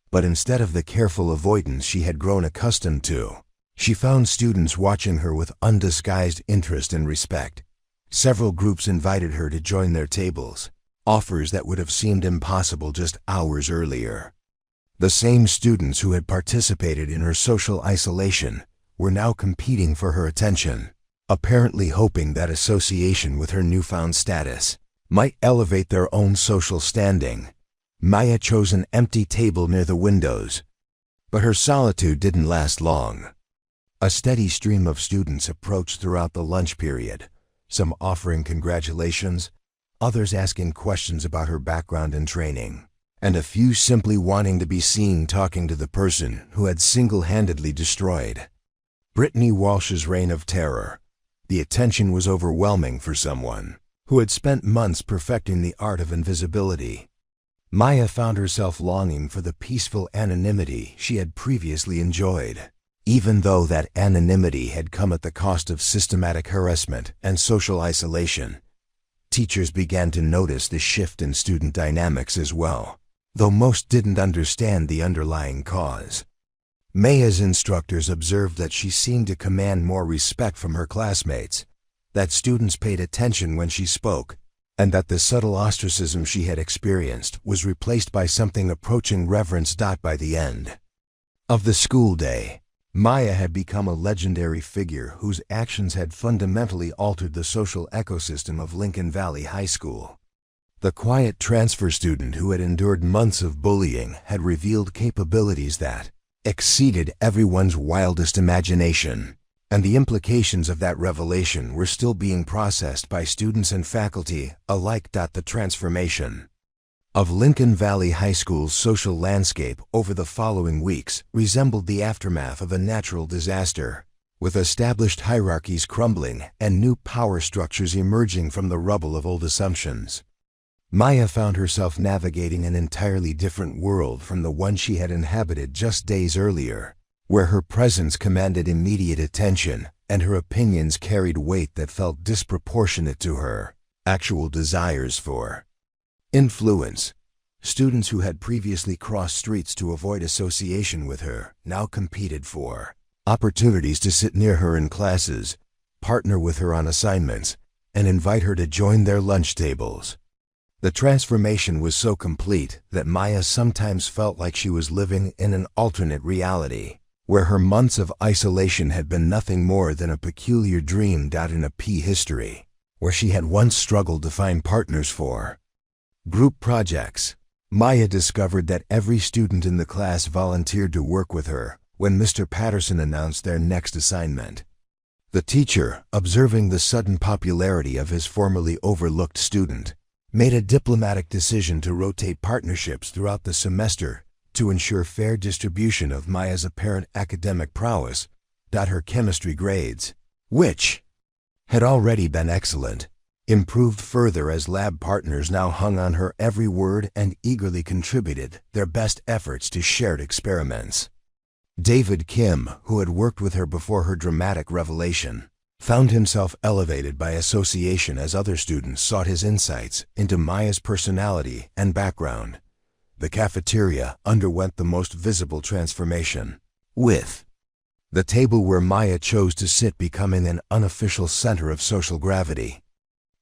But instead of the careful avoidance she had grown accustomed to, she found students watching her with undisguised interest and respect. Several groups invited her to join their tables, offers that would have seemed impossible just hours earlier. The same students who had participated in her social isolation were now competing for her attention, apparently hoping that association with her newfound status might elevate their own social standing. Maya chose an empty table near the windows, but her solitude didn't last long. A steady stream of students approached throughout the lunch period, some offering congratulations, others asking questions about her background and training, and a few simply wanting to be seen talking to the person who had single-handedly destroyed Brittany Walsh's reign of terror. The attention was overwhelming for someone who had spent months perfecting the art of invisibility. Maya found herself longing for the peaceful anonymity she had previously enjoyed, even though that anonymity had come at the cost of systematic harassment and social isolation. Teachers began to notice the shift in student dynamics as well, though most didn't understand the underlying cause. Maya's instructors observed that she seemed to command more respect from her classmates, that students paid attention when she spoke, and that the subtle ostracism she had experienced was replaced by something approaching reverence. By the end of the school day, Maya had become a legendary figure whose actions had fundamentally altered the social ecosystem of Lincoln Valley High School. The quiet transfer student who had endured months of bullying had revealed capabilities that exceeded everyone's wildest imagination, and the implications of that revelation were still being processed by students and faculty alike. The transformation of Lincoln Valley High School's social landscape over the following weeks resembled the aftermath of a natural disaster, with established hierarchies crumbling and new power structures emerging from the rubble of old assumptions. Maya found herself navigating an entirely different world from the one she had inhabited just days earlier, where her presence commanded immediate attention and her opinions carried weight that felt disproportionate to her actual desires for influence. Students who had previously crossed streets to avoid association with her now competed for opportunities to sit near her in classes, partner with her on assignments, and invite her to join their lunch tables. The transformation was so complete that Maya sometimes felt like she was living in an alternate reality, where her months of isolation had been nothing more than a peculiar dream. In a history where she had once struggled to find partners for group projects, Maya discovered that every student in the class volunteered to work with her when Mr. Patterson announced their next assignment. The teacher, observing the sudden popularity of his formerly overlooked student, made a diplomatic decision to rotate partnerships throughout the semester to ensure fair distribution of Maya's apparent academic prowess. Her chemistry grades, which had already been excellent, improved further as lab partners now hung on her every word and eagerly contributed their best efforts to shared experiments. David Kim, who had worked with her before her dramatic revelation, found himself elevated by association as other students sought his insights into Maya's personality and background. The cafeteria underwent the most visible transformation, with the table where Maya chose to sit becoming an unofficial center of social gravity.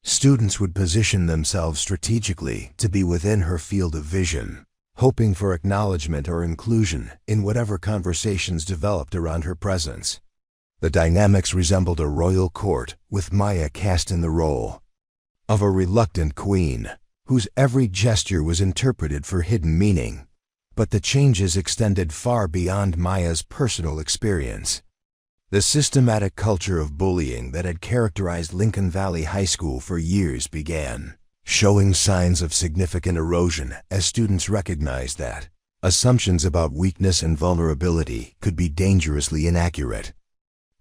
Students would position themselves strategically to be within her field of vision, hoping for acknowledgement or inclusion in whatever conversations developed around her presence. The dynamics resembled a royal court, with Maya cast in the role of a reluctant queen, whose every gesture was interpreted for hidden meaning. But the changes extended far beyond Maya's personal experience. The systematic culture of bullying that had characterized Lincoln Valley High School for years began showing signs of significant erosion as students recognized that assumptions about weakness and vulnerability could be dangerously inaccurate.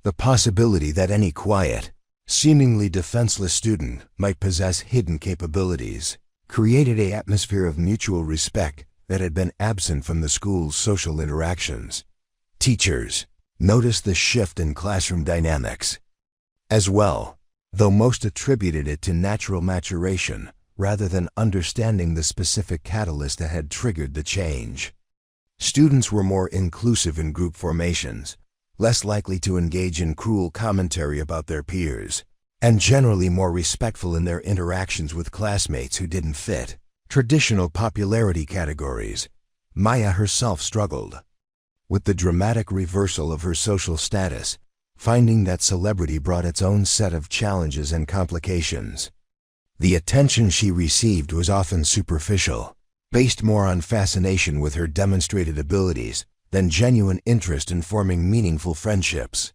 The possibility that any quiet, seemingly defenseless student might possess hidden capabilities created an atmosphere of mutual respect that had been absent from the school's social interactions. Teachers noticed the shift in classroom dynamics. as well, though most attributed it to natural maturation rather than understanding the specific catalyst that had triggered the change. Students were more inclusive in group formations, less likely to engage in cruel commentary about their peers, and generally more respectful in their interactions with classmates who didn't fit traditional popularity categories. Maya herself struggled with the dramatic reversal of her social status, finding that celebrity brought its own set of challenges and complications. The attention she received was often superficial, based more on fascination with her demonstrated abilities than genuine interest in forming meaningful friendships.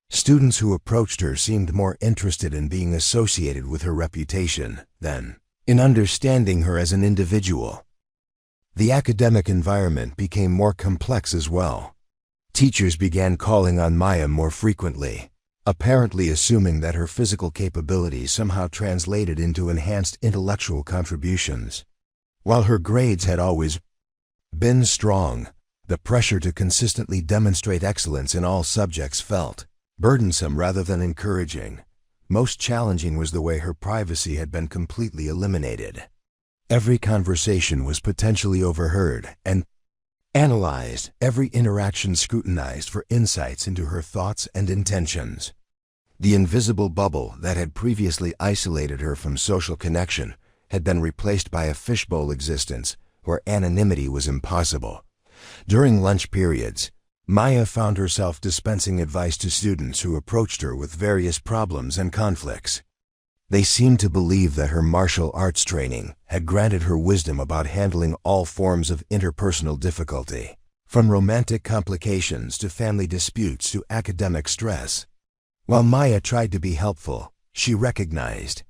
Students who approached her seemed more interested in being associated with her reputation than in understanding her as an individual. The academic environment became more complex as well. Teachers began calling on Maya more frequently, apparently assuming that her physical capabilities somehow translated into enhanced intellectual contributions. While her grades had always been strong, the pressure to consistently demonstrate excellence in all subjects felt burdensome rather than encouraging. Most challenging was the way her privacy had been completely eliminated. Every conversation was potentially overheard and analyzed, every interaction scrutinized for insights into her thoughts and intentions. The invisible bubble that had previously isolated her from social connection had been replaced by a fishbowl existence where anonymity was impossible. During lunch periods, Maya found herself dispensing advice to students who approached her with various problems and conflicts. They seemed to believe that her martial arts training had granted her wisdom about handling all forms of interpersonal difficulty, from romantic complications to family disputes to academic stress. While Maya tried to be helpful, she recognized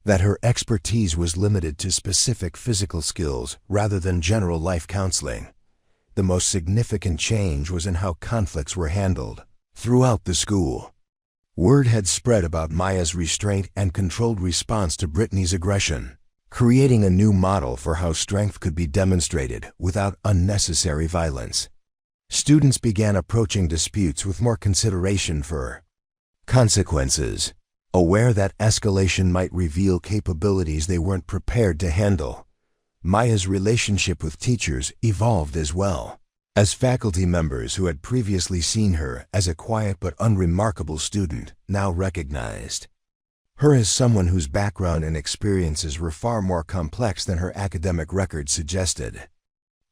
that her expertise was limited to specific physical skills rather than general life counseling. The most significant change was in how conflicts were handled throughout the school. Word had spread about Maya's restraint and controlled response to Brittany's aggression, creating a new model for how strength could be demonstrated without unnecessary violence. Students began approaching disputes with more consideration for consequences, aware that escalation might reveal capabilities they weren't prepared to handle. Maya's relationship with teachers evolved as well, as faculty members who had previously seen her as a quiet but unremarkable student now recognized her as someone whose background and experiences were far more complex than her academic record suggested.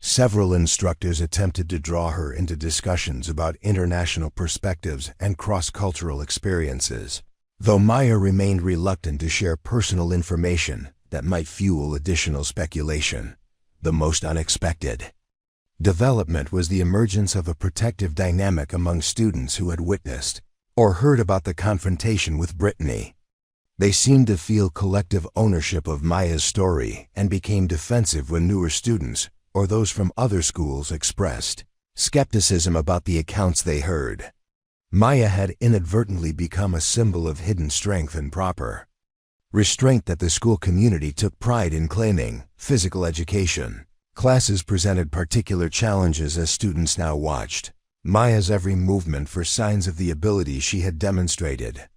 Several instructors attempted to draw her into discussions about international perspectives and cross-cultural experiences, though Maya remained reluctant to share personal information that might fuel additional speculation. The most unexpected development was the emergence of a protective dynamic among students who had witnessed or heard about the confrontation with Brittany. They seemed to feel collective ownership of Maya's story and became defensive when newer students or those from other schools expressed skepticism about the accounts they heard. Maya had inadvertently become a symbol of hidden strength and proper restraint that the school community took pride in claiming. Physical education classes presented particular challenges as students now watched Maya's every movement for signs of the ability she had demonstrated.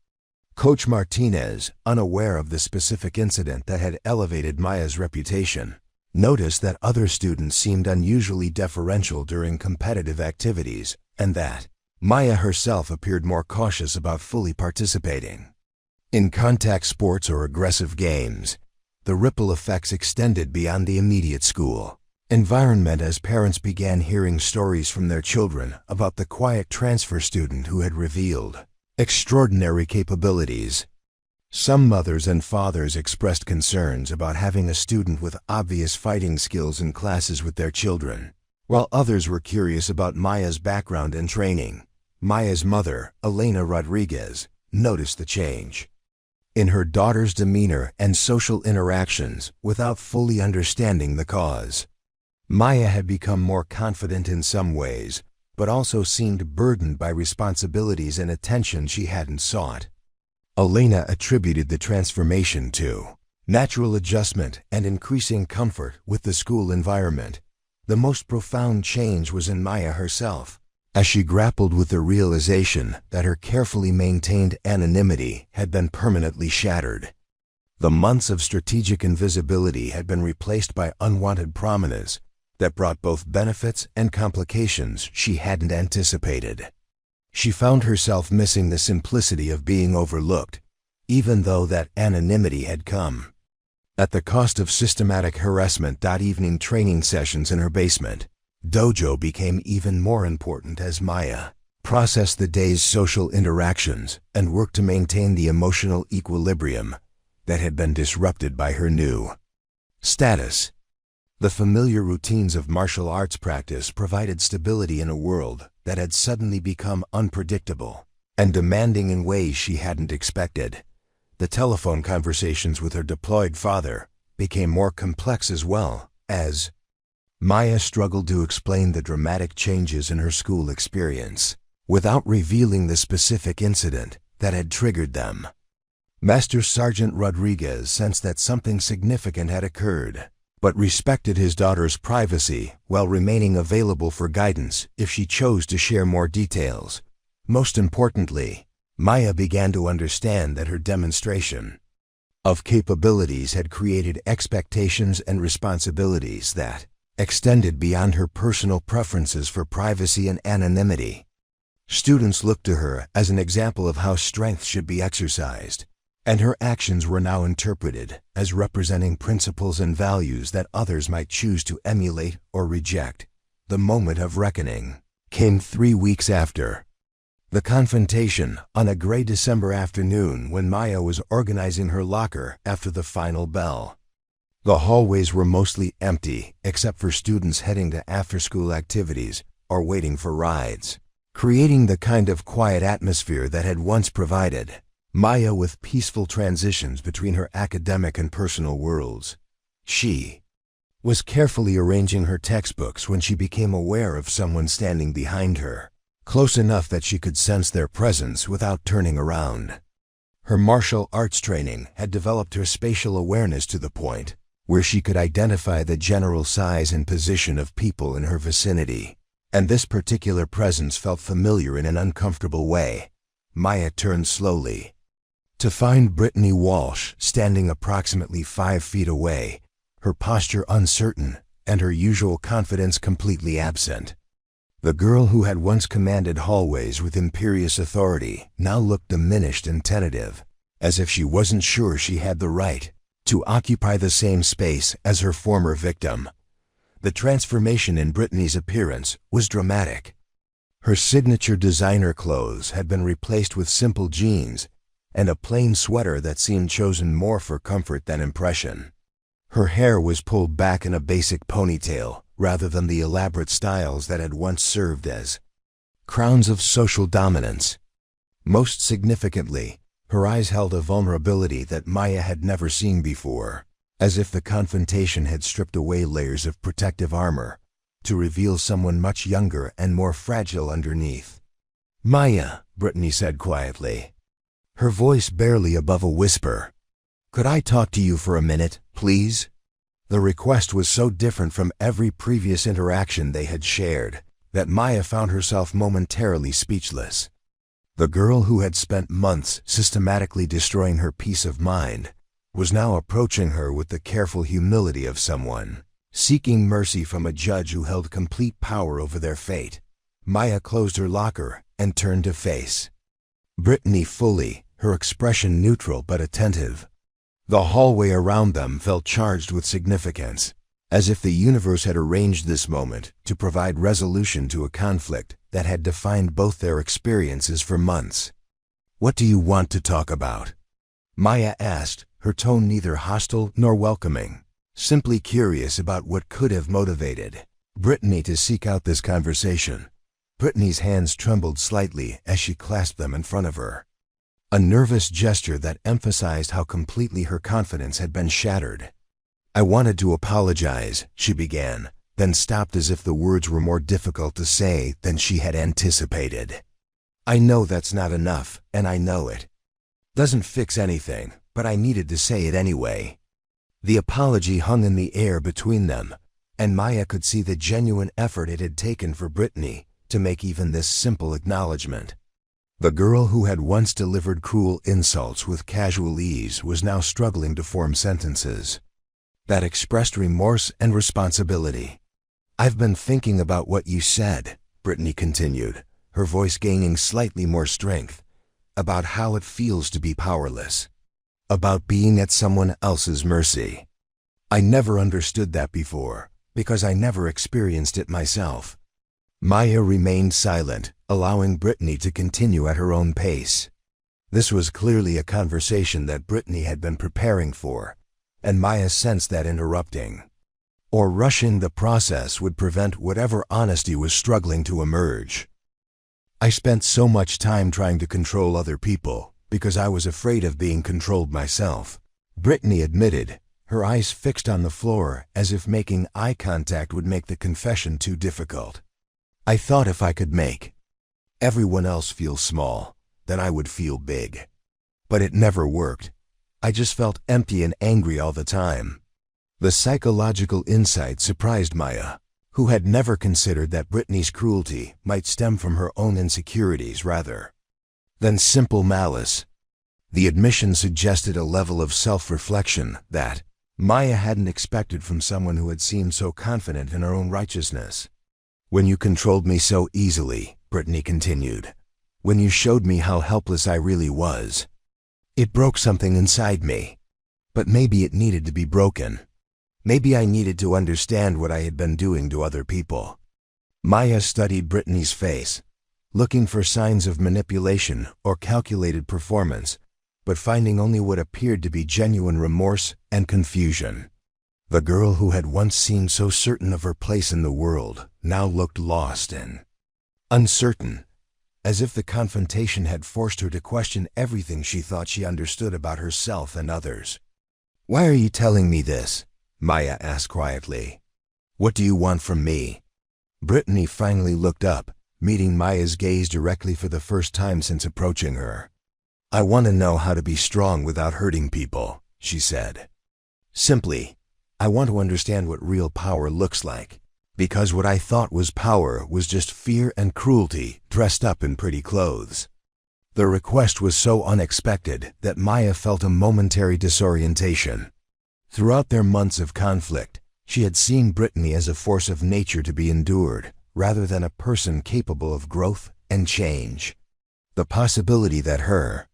Coach Martinez, unaware of the specific incident that had elevated Maya's reputation, noticed that other students seemed unusually deferential during competitive activities and that Maya herself appeared more cautious about fully participating in contact sports or aggressive games. The ripple effects extended beyond the immediate school environment as parents began hearing stories from their children about the quiet transfer student who had revealed extraordinary capabilities. Some mothers and fathers expressed concerns about having a student with obvious fighting skills in classes with their children, while others were curious about Maya's background and training. Maya's mother, Elena Rodriguez, noticed the change in her daughter's demeanor and social interactions without fully understanding the cause. Maya had become more confident in some ways, but also seemed burdened by responsibilities and attention she hadn't sought. Elena attributed the transformation to natural adjustment and increasing comfort with the school environment. The most profound change was in Maya herself. as she grappled with the realization that her carefully maintained anonymity had been permanently shattered. The months of strategic invisibility had been replaced by unwanted prominence that brought both benefits and complications she hadn't anticipated. She found herself missing the simplicity of being overlooked, even though that anonymity had come at the cost of systematic harassment. Evening training sessions in her basement dojo became even more important as Maya processed the day's social interactions and worked to maintain the emotional equilibrium that had been disrupted by her new status. The familiar routines of martial arts practice provided stability in a world that had suddenly become unpredictable and demanding in ways she hadn't expected. The telephone conversations with her deployed father became more complex as well, as Maya struggled to explain the dramatic changes in her school experience without revealing the specific incident that had triggered them. Master Sergeant Rodriguez sensed that something significant had occurred, but respected his daughter's privacy while remaining available for guidance if she chose to share more details. Most importantly, Maya began to understand that her demonstration of capabilities had created expectations and responsibilities that extended beyond her personal preferences for privacy and anonymity. Students looked to her as an example of how strength should be exercised, and her actions were now interpreted as representing principles and values that others might choose to emulate or reject. The moment of reckoning came 3 weeks after the confrontation, on a gray December afternoon when Maya was organizing her locker after the final bell. The hallways were mostly empty except for students heading to after-school activities or waiting for rides, creating the kind of quiet atmosphere that had once provided Maya with peaceful transitions between her academic and personal worlds. She was carefully arranging her textbooks when she became aware of someone standing behind her, close enough that she could sense their presence without turning around. Her martial arts training had developed her spatial awareness to the point where she could identify the general size and position of people in her vicinity, and this particular presence felt familiar in an uncomfortable way. Maya turned slowly to find Brittany Walsh standing approximately 5 feet away, her posture uncertain and her usual confidence completely absent. The girl who had once commanded hallways with imperious authority now looked diminished and tentative, as if she wasn't sure she had the right to occupy the same space as her former victim. The transformation in Brittany's appearance was dramatic. Her signature designer clothes had been replaced with simple jeans and a plain sweater that seemed chosen more for comfort than impression. Her hair was pulled back in a basic ponytail rather than the elaborate styles that had once served as crowns of social dominance. Most significantly, her eyes held a vulnerability that Maya had never seen before, as if the confrontation had stripped away layers of protective armor to reveal someone much younger and more fragile underneath. "Maya," Brittany said quietly, her voice barely above a whisper, "could I talk to you for a minute, please?" The request was so different from every previous interaction they had shared that Maya found herself momentarily speechless. The girl who had spent months systematically destroying her peace of mind was now approaching her with the careful humility of someone seeking mercy from a judge who held complete power over their fate. Maya closed her locker and turned to face Brittany fully, her expression neutral but attentive. The hallway around them felt charged with significance, as if the universe had arranged this moment to provide resolution to a conflict that had defined both their experiences for months. "What do you want to talk about?" Maya asked, her tone neither hostile nor welcoming, simply curious about what could have motivated Brittany to seek out this conversation. Brittany's hands trembled slightly as she clasped them in front of her, a nervous gesture that emphasized how completely her confidence had been shattered. "I wanted to apologize," she began, then stopped as if the words were more difficult to say than she had anticipated. "I know that's not enough, and I know it doesn't fix anything, but I needed to say it anyway." The apology hung in the air between them, and Maya could see the genuine effort it had taken for Brittany to make even this simple acknowledgement. The girl who had once delivered cruel insults with casual ease was now struggling to form sentences that expressed remorse and responsibility. "I've been thinking about what you said," Brittany continued, her voice gaining slightly more strength, "about how it feels to be powerless, about being at someone else's mercy. I never understood that before, because I never experienced it myself." Maya remained silent, allowing Brittany to continue at her own pace. This was clearly a conversation that Brittany had been preparing for, and Maya sensed that interrupting or rushing the process would prevent whatever honesty was struggling to emerge. "I spent so much time trying to control other people because I was afraid of being controlled myself," Brittany admitted, her eyes fixed on the floor as if making eye contact would make the confession too difficult. "I thought if I could make everyone else feel small, then I would feel big. But it never worked. I just felt empty and angry all the time." The psychological insight surprised Maya, who had never considered that Brittany's cruelty might stem from her own insecurities rather than simple malice. The admission suggested a level of self-reflection that Maya hadn't expected from someone who had seemed so confident in her own righteousness. "When you controlled me so easily," Brittany continued, "when you showed me how helpless I really was, it broke something inside me. But maybe it needed to be broken. Maybe I needed to understand what I had been doing to other people." Maya studied Brittany's face, looking for signs of manipulation or calculated performance, but finding only what appeared to be genuine remorse and confusion. The girl who had once seemed so certain of her place in the world now looked lost and uncertain, as if the confrontation had forced her to question everything she thought she understood about herself and others. "Why are you telling me this?" Maya asked quietly. "What do you want from me?" Brittany finally looked up, meeting Maya's gaze directly for the first time since approaching her. "I want to know how to be strong without hurting people," she said. "Simply, I want to understand what real power looks like, because what I thought was power was just fear and cruelty dressed up in pretty clothes." The request was so unexpected that Maya felt a momentary disorientation. Throughout their months of conflict, she had seen Brittany as a force of nature to be endured, rather than a person capable of growth and change. The possibility that her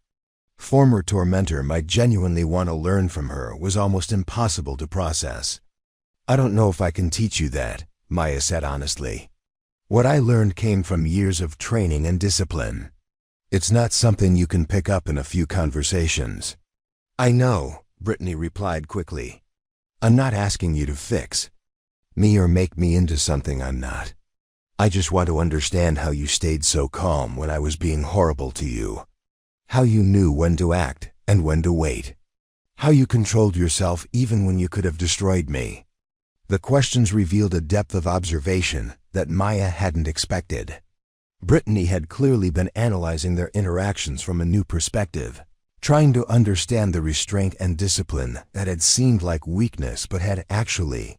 former tormentor might genuinely want to learn from her was almost impossible to process. "I don't know if I can teach you that," Maya said honestly. "What I learned came from years of training and discipline. It's not something you can pick up in a few conversations." "I know," Brittany replied quickly. "I'm not asking you to fix me or make me into something I'm not. I just want to understand how you stayed so calm when I was being horrible to you. How you knew when to act and when to wait. How you controlled yourself even when you could have destroyed me." The questions revealed a depth of observation that Maya hadn't expected. Brittany had clearly been analyzing their interactions from a new perspective, trying to understand the restraint and discipline that had seemed like weakness but had actually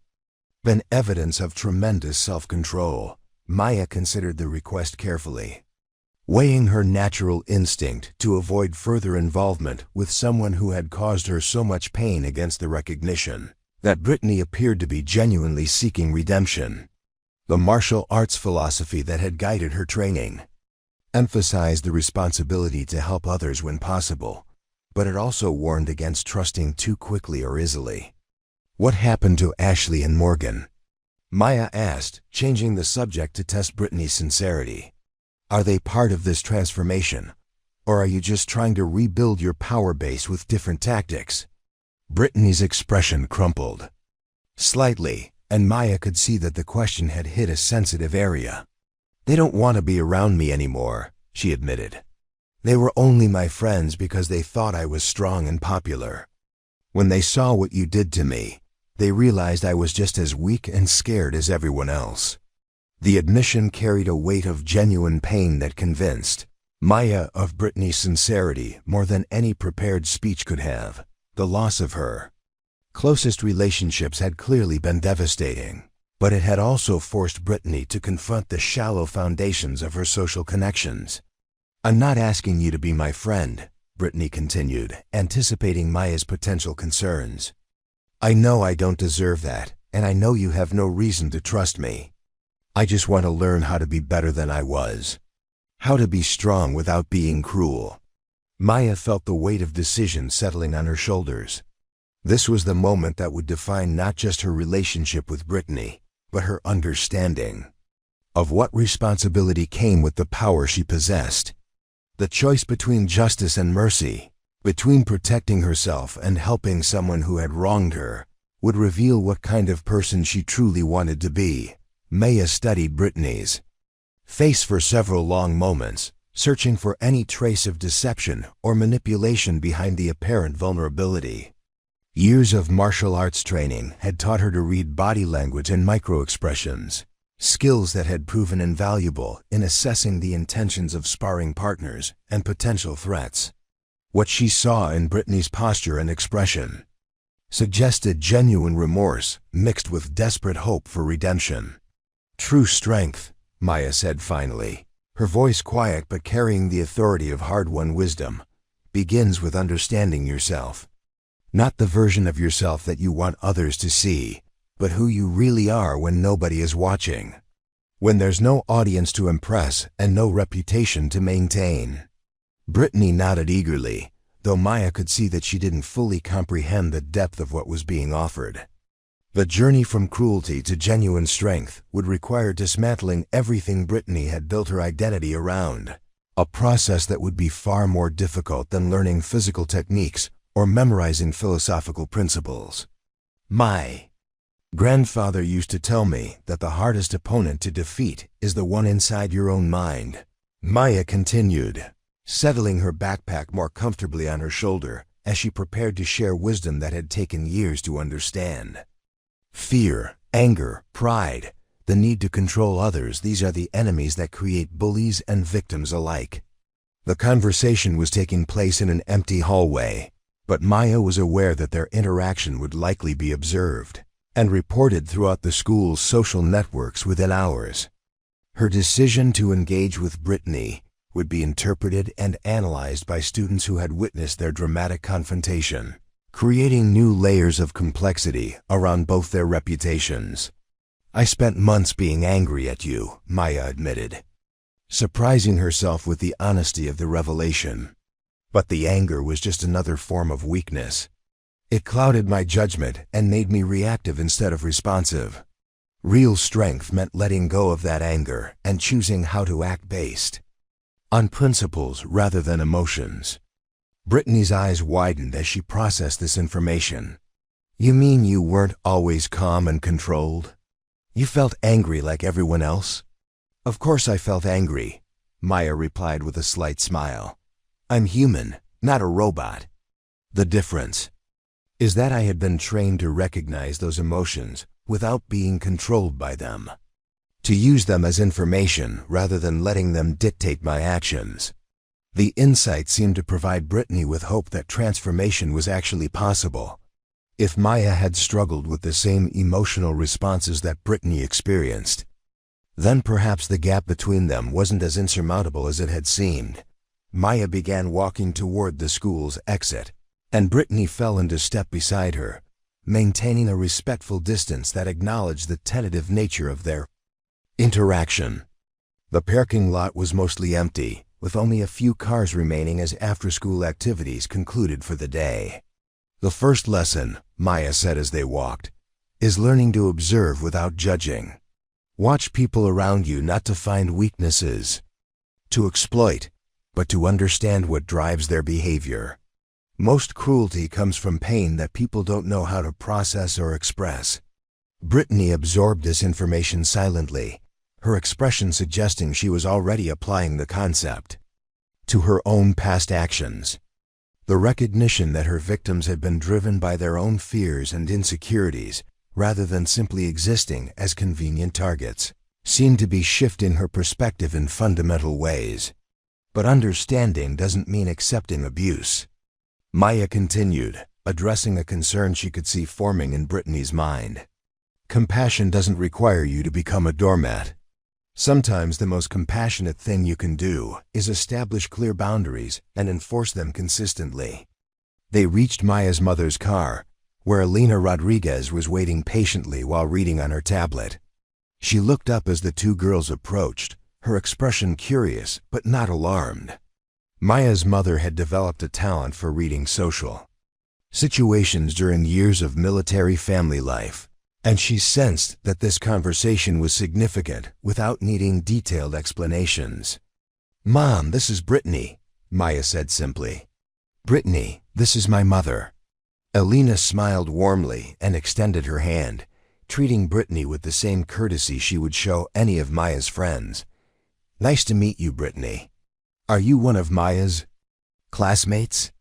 been evidence of tremendous self-control. Maya considered the request carefully, weighing her natural instinct to avoid further involvement with someone who had caused her so much pain against the recognition that Brittany appeared to be genuinely seeking redemption. The martial arts philosophy that had guided her training emphasized the responsibility to help others when possible, but it also warned against trusting too quickly or easily. "What happened to Ashley and Morgan?" Maya asked, changing the subject to test Brittany's sincerity. "Are they part of this transformation, or are you just trying to rebuild your power base with different tactics?" Brittany's expression crumpled slightly, and Maya could see that the question had hit a sensitive area. "They don't want to be around me anymore," she admitted. "They were only my friends because they thought I was strong and popular. When they saw what you did to me, they realized I was just as weak and scared as everyone else." The admission carried a weight of genuine pain that convinced Maya of Brittany's sincerity more than any prepared speech could have. The loss of her closest relationships had clearly been devastating, But it had also forced Brittany to confront the shallow foundations of her social connections. "I'm not asking you to be my friend," Brittany continued, anticipating Maya's potential concerns. "I know I don't deserve that, and I know you have no reason to trust me. I just want to learn how to be better than I was. How to be strong without being cruel." Maya felt the weight of decision settling on her shoulders. This was the moment that would define not just her relationship with Brittany, but her understanding of what responsibility came with the power she possessed. The choice between justice and mercy, between protecting herself and helping someone who had wronged her, would reveal what kind of person she truly wanted to be. Maya studied Brittany's face for several long moments, searching for any trace of deception or manipulation behind the apparent vulnerability. Years of martial arts training had taught her to read body language and microexpressions, skills that had proven invaluable in assessing the intentions of sparring partners and potential threats. What she saw in Brittany's posture and expression suggested genuine remorse mixed with desperate hope for redemption. "True strength," Maya said finally, her voice quiet but carrying the authority of hard-won wisdom, "begins with understanding yourself. Not the version of yourself that you want others to see, but who you really are when nobody is watching. When there's no audience to impress and no reputation to maintain." Brittany nodded eagerly, though Maya could see that she didn't fully comprehend the depth of what was being offered. The journey from cruelty to genuine strength would require dismantling everything Brittany had built her identity around, a process that would be far more difficult than learning physical techniques or memorizing philosophical principles. "My grandfather used to tell me that the hardest opponent to defeat is the one inside your own mind," Maya continued, settling her backpack more comfortably on her shoulder as she prepared to share wisdom that had taken years to understand. "Fear, anger, pride, the need to control others, these are the enemies that create bullies and victims alike." The conversation was taking place in an empty hallway, but Maya was aware that their interaction would likely be observed and reported throughout the school's social networks within hours. Her decision to engage with Brittany would be interpreted and analyzed by students who had witnessed their dramatic confrontation, creating new layers of complexity around both their reputations. "I spent months being angry at you," Maya admitted, surprising herself with the honesty of the revelation. "But the anger was just another form of weakness. It clouded my judgment and made me reactive instead of responsive. Real strength meant letting go of that anger and choosing how to act based on principles rather than emotions." Brittany's eyes widened as she processed this information. "You mean you weren't always calm and controlled? You felt angry like everyone else?" "Of course I felt angry," Maya replied with a slight smile. "I'm human, not a robot. The difference is that I had been trained to recognize those emotions without being controlled by them, to use them as information rather than letting them dictate my actions." The insight seemed to provide Brittany with hope that transformation was actually possible. If Maya had struggled with the same emotional responses that Brittany experienced, then perhaps the gap between them wasn't as insurmountable as it had seemed. Maya began walking toward the school's exit, and Brittany fell into step beside her, maintaining a respectful distance that acknowledged the tentative nature of their interaction. The parking lot was mostly empty, with only a few cars remaining as after-school activities concluded for the day. "The first lesson," Maya said as they walked, "is learning to observe without judging. Watch people around you not to find weaknesses to exploit, but to understand what drives their behavior. Most cruelty comes from pain that people don't know how to process or express." Brittany absorbed this information silently, her expression suggesting she was already applying the concept to her own past actions. The recognition that her victims had been driven by their own fears and insecurities rather than simply existing as convenient targets seemed to be shifting her perspective in fundamental ways. "But understanding doesn't mean accepting abuse," Maya continued, addressing a concern she could see forming in Brittany's mind. Compassion doesn't require you to become a doormat. Sometimes the most compassionate thing you can do is establish clear boundaries and enforce them consistently. They reached Maya's mother's car, where Elena Rodriguez was waiting patiently while reading on her tablet. She looked up as the two girls approached, her expression curious but not alarmed. Maya's mother had developed a talent for reading social situations during years of military family life, and she sensed that this conversation was significant without needing detailed explanations. "Mom, this is Brittany," Maya said simply. "Brittany, this is my mother." Elena smiled warmly and extended her hand, treating Brittany with the same courtesy she would show any of Maya's friends. "Nice to meet you, Brittany. Are you one of Maya's classmates?"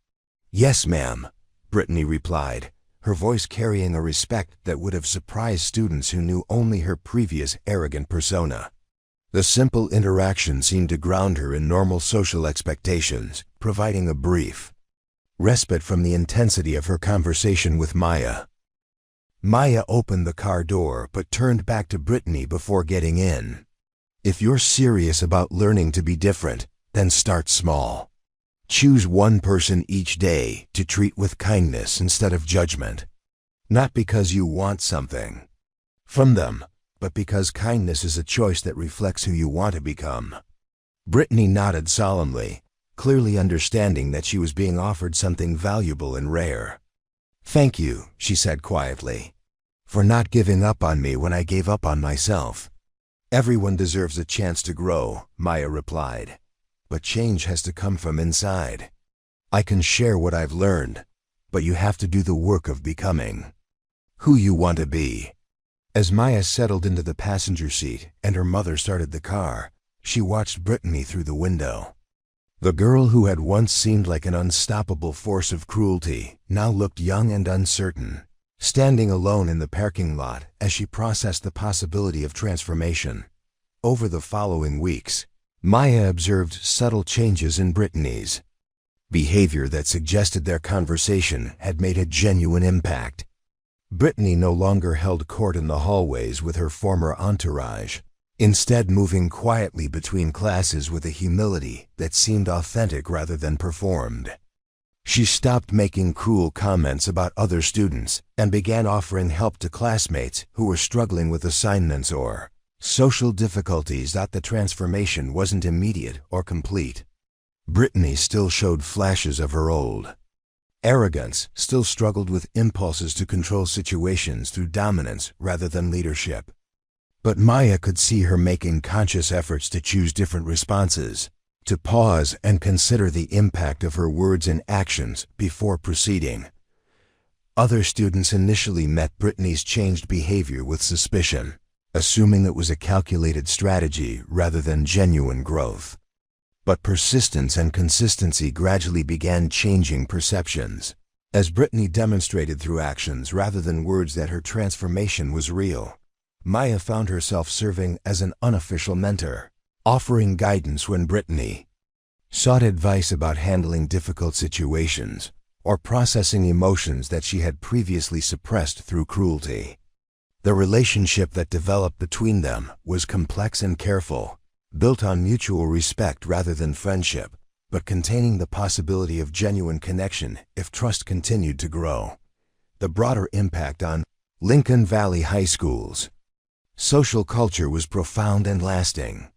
"Yes, ma'am," Brittany replied, her voice carrying a respect that would have surprised students who knew only her previous arrogant persona. The simple interaction seemed to ground her in normal social expectations, providing a brief respite from the intensity of her conversation with Maya. Maya opened the car door but turned back to Brittany before getting in. "If you're serious about learning to be different, then start small. Choose one person each day to treat with kindness instead of judgment. Not because you want something from them, but because kindness is a choice that reflects who you want to become." Brittany nodded solemnly, clearly understanding that she was being offered something valuable and rare. "Thank you," she said quietly, "for not giving up on me when I gave up on myself." "Everyone deserves a chance to grow," Maya replied. "But change has to come from inside. I can share what I've learned, but you have to do the work of becoming who you want to be." As Maya settled into the passenger seat and her mother started the car, she watched Brittany through the window. The girl who had once seemed like an unstoppable force of cruelty now looked young and uncertain, standing alone in the parking lot as she processed the possibility of transformation. Over the following weeks, Maya observed subtle changes in Brittany's behavior that suggested their conversation had made a genuine impact. Brittany no longer held court in the hallways with her former entourage, instead moving quietly between classes with a humility that seemed authentic rather than performed. She stopped making cruel comments about other students and began offering help to classmates who were struggling with assignments or social difficulties. The transformation wasn't immediate or complete. Brittany still showed flashes of her old arrogance, still struggled with impulses to control situations through dominance rather than leadership. But Maya could see her making conscious efforts to choose different responses, to pause and consider the impact of her words and actions before proceeding. Other students initially met Brittany's changed behavior with suspicion, assuming it was a calculated strategy rather than genuine growth. But persistence and consistency gradually began changing perceptions, as Brittany demonstrated through actions rather than words that her transformation was real. Maya found herself serving as an unofficial mentor, offering guidance when Brittany sought advice about handling difficult situations or processing emotions that she had previously suppressed through cruelty. The relationship that developed between them was complex and careful, built on mutual respect rather than friendship, but containing the possibility of genuine connection if trust continued to grow. The broader impact on Lincoln Valley high schools social culture was profound and lasting.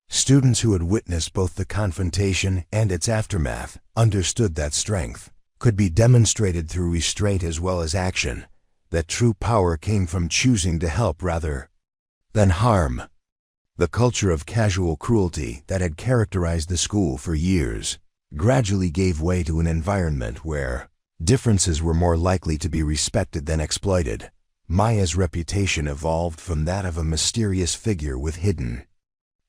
Students who had witnessed both the confrontation and its aftermath understood that strength could be demonstrated through restraint as well as action, that true power came from choosing to help rather than harm. The culture of casual cruelty that had characterized the school for years gradually gave way to an environment where differences were more likely to be respected than exploited. Maya's reputation evolved from that of a mysterious figure with hidden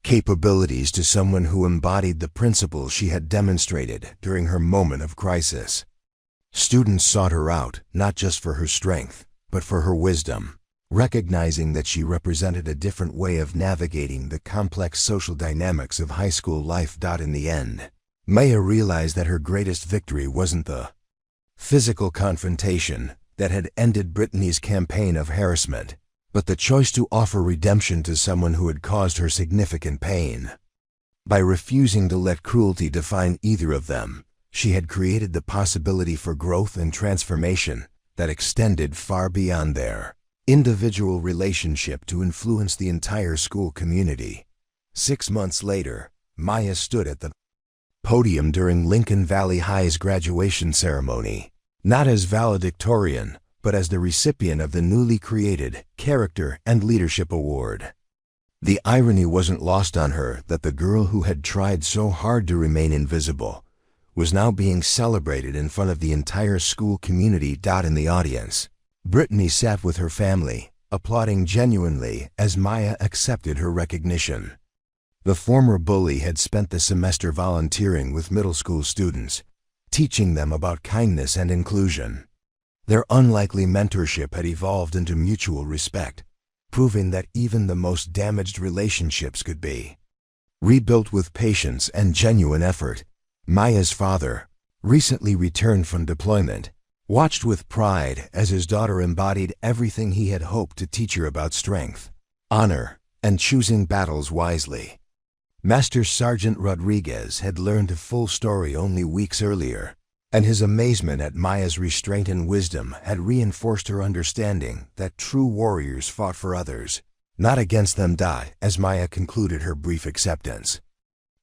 capabilities to someone who embodied the principles she had demonstrated during her moment of crisis. Students sought her out not just for her strength, but for her wisdom, recognizing that she represented a different way of navigating the complex social dynamics of high school life. In the end, Maya realized that her greatest victory wasn't the physical confrontation that had ended Brittany's campaign of harassment, but the choice to offer redemption to someone who had caused her significant pain. By refusing to let cruelty define either of them, she had created the possibility for growth and transformation that extended far beyond their individual relationship to influence the entire school community. 6 months later, Maya stood at the podium during Lincoln Valley High's graduation ceremony, not as valedictorian, but as the recipient of the newly created Character and Leadership Award. The irony wasn't lost on her that the girl who had tried so hard to remain invisible was now being celebrated in front of the entire school community. In the audience, Brittany sat with her family, applauding genuinely as Maya accepted her recognition. The former bully had spent the semester volunteering with middle school students, teaching them about kindness and inclusion. Their unlikely mentorship had evolved into mutual respect, proving that even the most damaged relationships could be rebuilt with patience and genuine effort. Maya's father, recently returned from deployment, watched with pride as his daughter embodied everything he had hoped to teach her about strength, honor, and choosing battles wisely. Master Sergeant Rodriguez had learned the full story only weeks earlier, and his amazement at Maya's restraint and wisdom had reinforced her understanding that true warriors fought for others, not against them. As Maya concluded her brief acceptance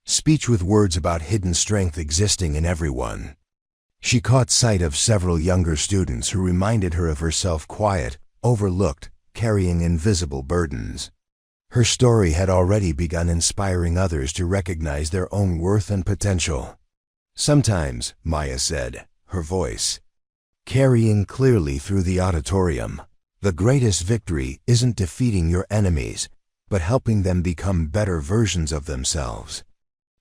speech with words about hidden strength existing in everyone, she caught sight of several younger students who reminded her of herself, quiet, overlooked, carrying invisible burdens. Her story had already begun inspiring others to recognize their own worth and potential. Sometimes, Maya said, her voice carrying clearly through the auditorium, the greatest victory isn't defeating your enemies, but helping them become better versions of themselves.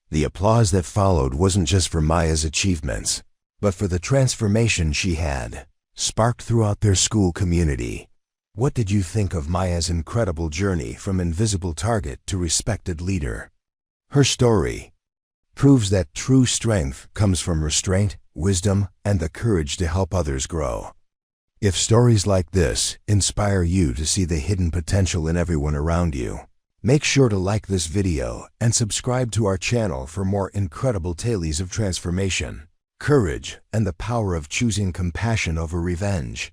The applause that followed wasn't just for Maya's achievements, but for the transformation she had sparked throughout their school community. What did you think of Maya's incredible journey from invisible target to respected leader? Her story proves that true strength comes from restraint, wisdom, and the courage to help others grow. If stories like this inspire you to see the hidden potential in everyone around you, make sure to like this video and subscribe to our channel for more incredible tales of transformation, courage, and the power of choosing compassion over revenge.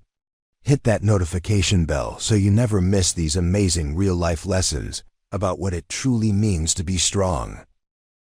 Hit that notification bell so you never miss these amazing real-life lessons about what it truly means to be strong.